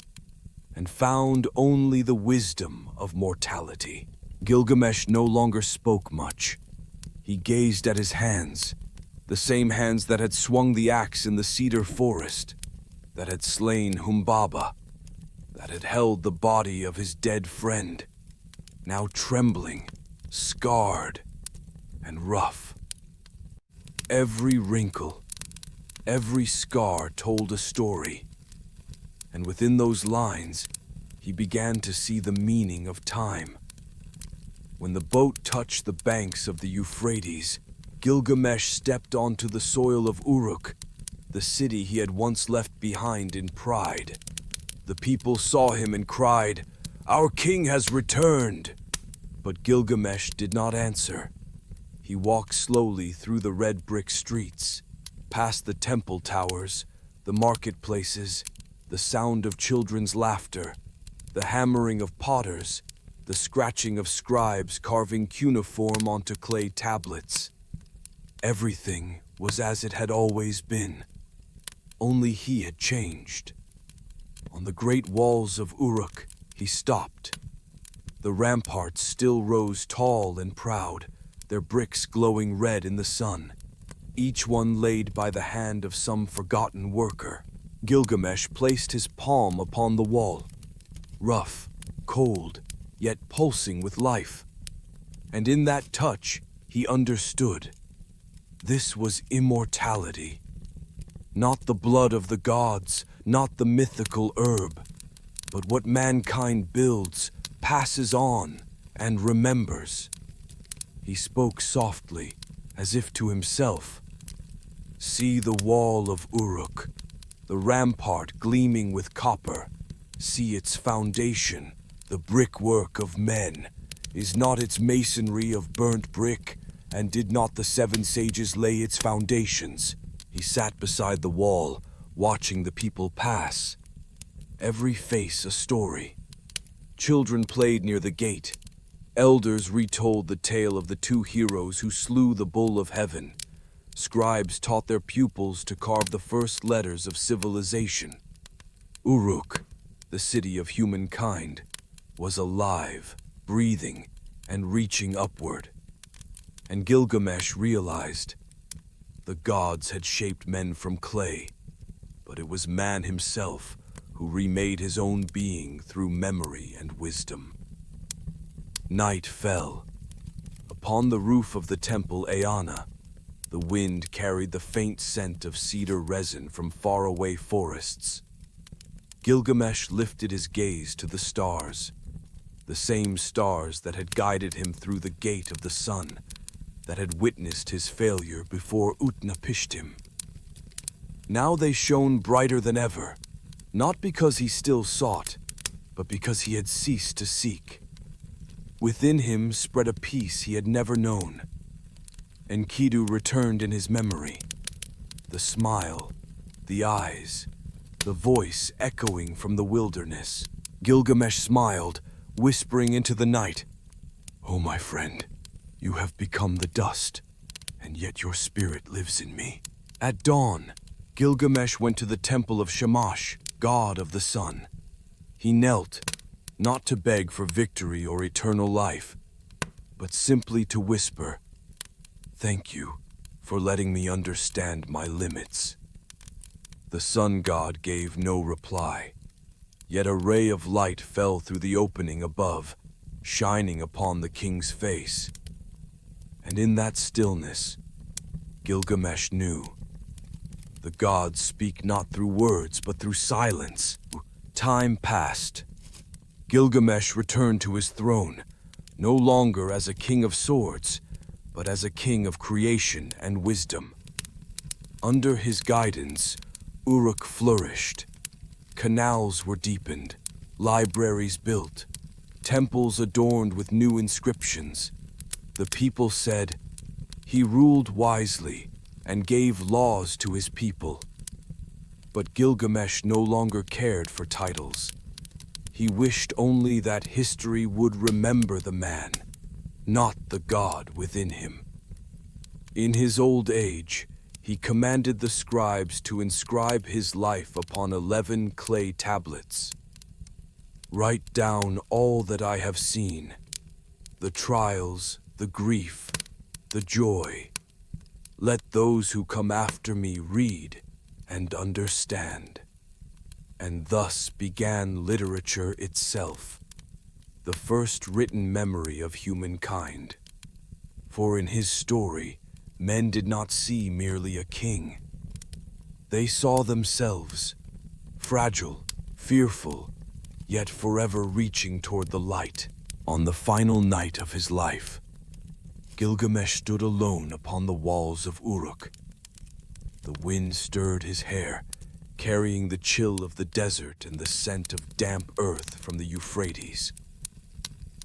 and found only the wisdom of mortality. Gilgamesh no longer spoke much. He gazed at his hands, the same hands that had swung the axe in the Cedar Forest, that had slain Humbaba, that had held the body of his dead friend, now trembling, scarred, and rough. Every wrinkle, every scar told a story, and within those lines, he began to see the meaning of time. When the boat touched the banks of the Euphrates, Gilgamesh stepped onto the soil of Uruk, the city he had once left behind in pride. The people saw him and cried, "Our king has returned!" But Gilgamesh did not answer. He walked slowly through the red brick streets, past the temple towers, the marketplaces, the sound of children's laughter, the hammering of potters, the scratching of scribes carving cuneiform onto clay tablets. Everything was as it had always been. Only he had changed. On the great walls of Uruk, he stopped. The ramparts still rose tall and proud, their bricks glowing red in the sun, each one laid by the hand of some forgotten worker. Gilgamesh placed his palm upon the wall, rough, cold, yet pulsing with life. And in that touch, he understood. This was immortality. Not the blood of the gods, not the mythical herb, but what mankind builds, passes on, and remembers. He spoke softly, as if to himself. See the wall of Uruk, the rampart gleaming with copper. See its foundation, the brickwork of men. Is not its masonry of burnt brick, and did not the 7 sages lay its foundations? He sat beside the wall, watching the people pass. Every face a story. Children played near the gate. Elders retold the tale of the 2 heroes who slew the bull of heaven. Scribes taught their pupils to carve the first letters of civilization. Uruk, the city of humankind, was alive, breathing, and reaching upward. And Gilgamesh realized the gods had shaped men from clay, but it was man himself who remade his own being through memory and wisdom. Night fell. Upon the roof of the temple Eanna, the wind carried the faint scent of cedar resin from faraway forests. Gilgamesh lifted his gaze to the stars, the same stars that had guided him through the gate of the sun, that had witnessed his failure before Utnapishtim. Now they shone brighter than ever, not because he still sought, but because he had ceased to seek. Within him spread a peace he had never known. Enkidu returned in his memory. The smile, the eyes, the voice echoing from the wilderness. Gilgamesh smiled, whispering into the night, "Oh, my friend, you have become the dust, and yet your spirit lives in me." At dawn, Gilgamesh went to the temple of Shamash, god of the sun. He knelt, not to beg for victory or eternal life, but simply to whisper, "Thank you for letting me understand my limits." The sun god gave no reply, yet a ray of light fell through the opening above, shining upon the king's face. And in that stillness, Gilgamesh knew. The gods speak not through words, but through silence. Time passed. Gilgamesh returned to his throne, no longer as a king of swords, but as a king of creation and wisdom. Under his guidance, Uruk flourished. Canals were deepened, libraries built, temples adorned with new inscriptions. The people said, "He ruled wisely and gave laws to his people." But Gilgamesh no longer cared for titles. He wished only that history would remember the man, not the god within him. In his old age, he commanded the scribes to inscribe his life upon 11 clay tablets. "Write down all that I have seen, the trials, the grief, the joy. Let those who come after me read and understand." And thus began literature itself, the first written memory of humankind. For in his story, men did not see merely a king. They saw themselves, fragile, fearful, yet forever reaching toward the light. On the final night of his life, Gilgamesh stood alone upon the walls of Uruk. The wind stirred his hair, carrying the chill of the desert and the scent of damp earth from the Euphrates.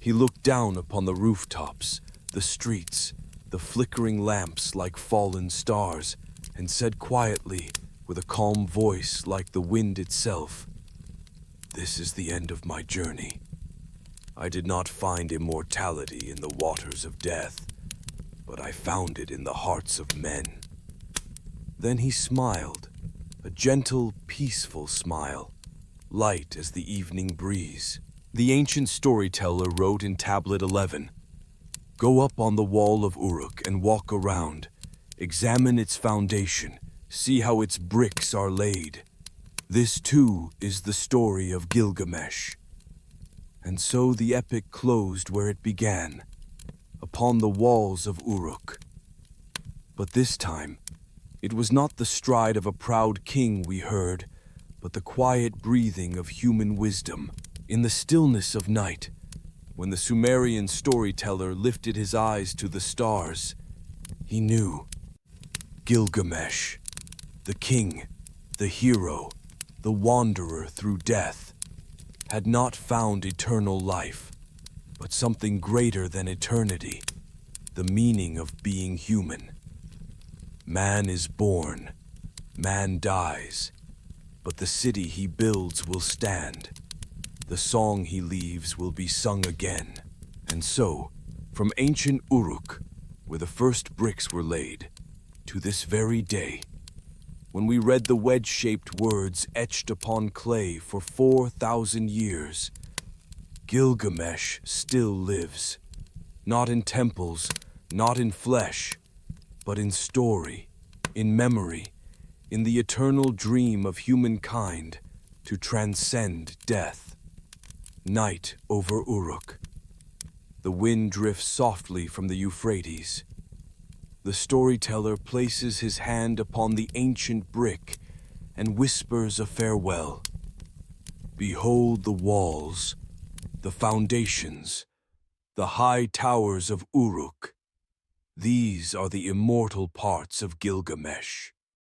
He looked down upon the rooftops, the streets, the flickering lamps like fallen stars, and said quietly, with a calm voice like the wind itself, "This is the end of my journey. I did not find immortality in the waters of death, but I found it in the hearts of men." Then he smiled, a gentle, peaceful smile, light as the evening breeze. The ancient storyteller wrote in Tablet 11, "Go up on the wall of Uruk and walk around. Examine its foundation, see how its bricks are laid. This too is the story of Gilgamesh." And so the epic closed where it began, upon the walls of Uruk. But this time, it was not the stride of a proud king we heard, but the quiet breathing of human wisdom. In the stillness of night, when the Sumerian storyteller lifted his eyes to the stars, he knew Gilgamesh, the king, the hero, the wanderer through death, had not found eternal life, but something greater than eternity, the meaning of being human. Man is born, man dies, but the city he builds will stand. The song he leaves will be sung again. And so, from ancient Uruk, where the first bricks were laid, to this very day, when we read the wedge-shaped words etched upon clay for 4,000 years, Gilgamesh still lives, not in temples, not in flesh, but in story, in memory, in the eternal dream of humankind to transcend death. Night over Uruk. The wind drifts softly from the Euphrates. The storyteller places his hand upon the ancient brick and whispers a farewell. Behold the walls, the foundations, the high towers of Uruk. These are the immortal parts of Gilgamesh.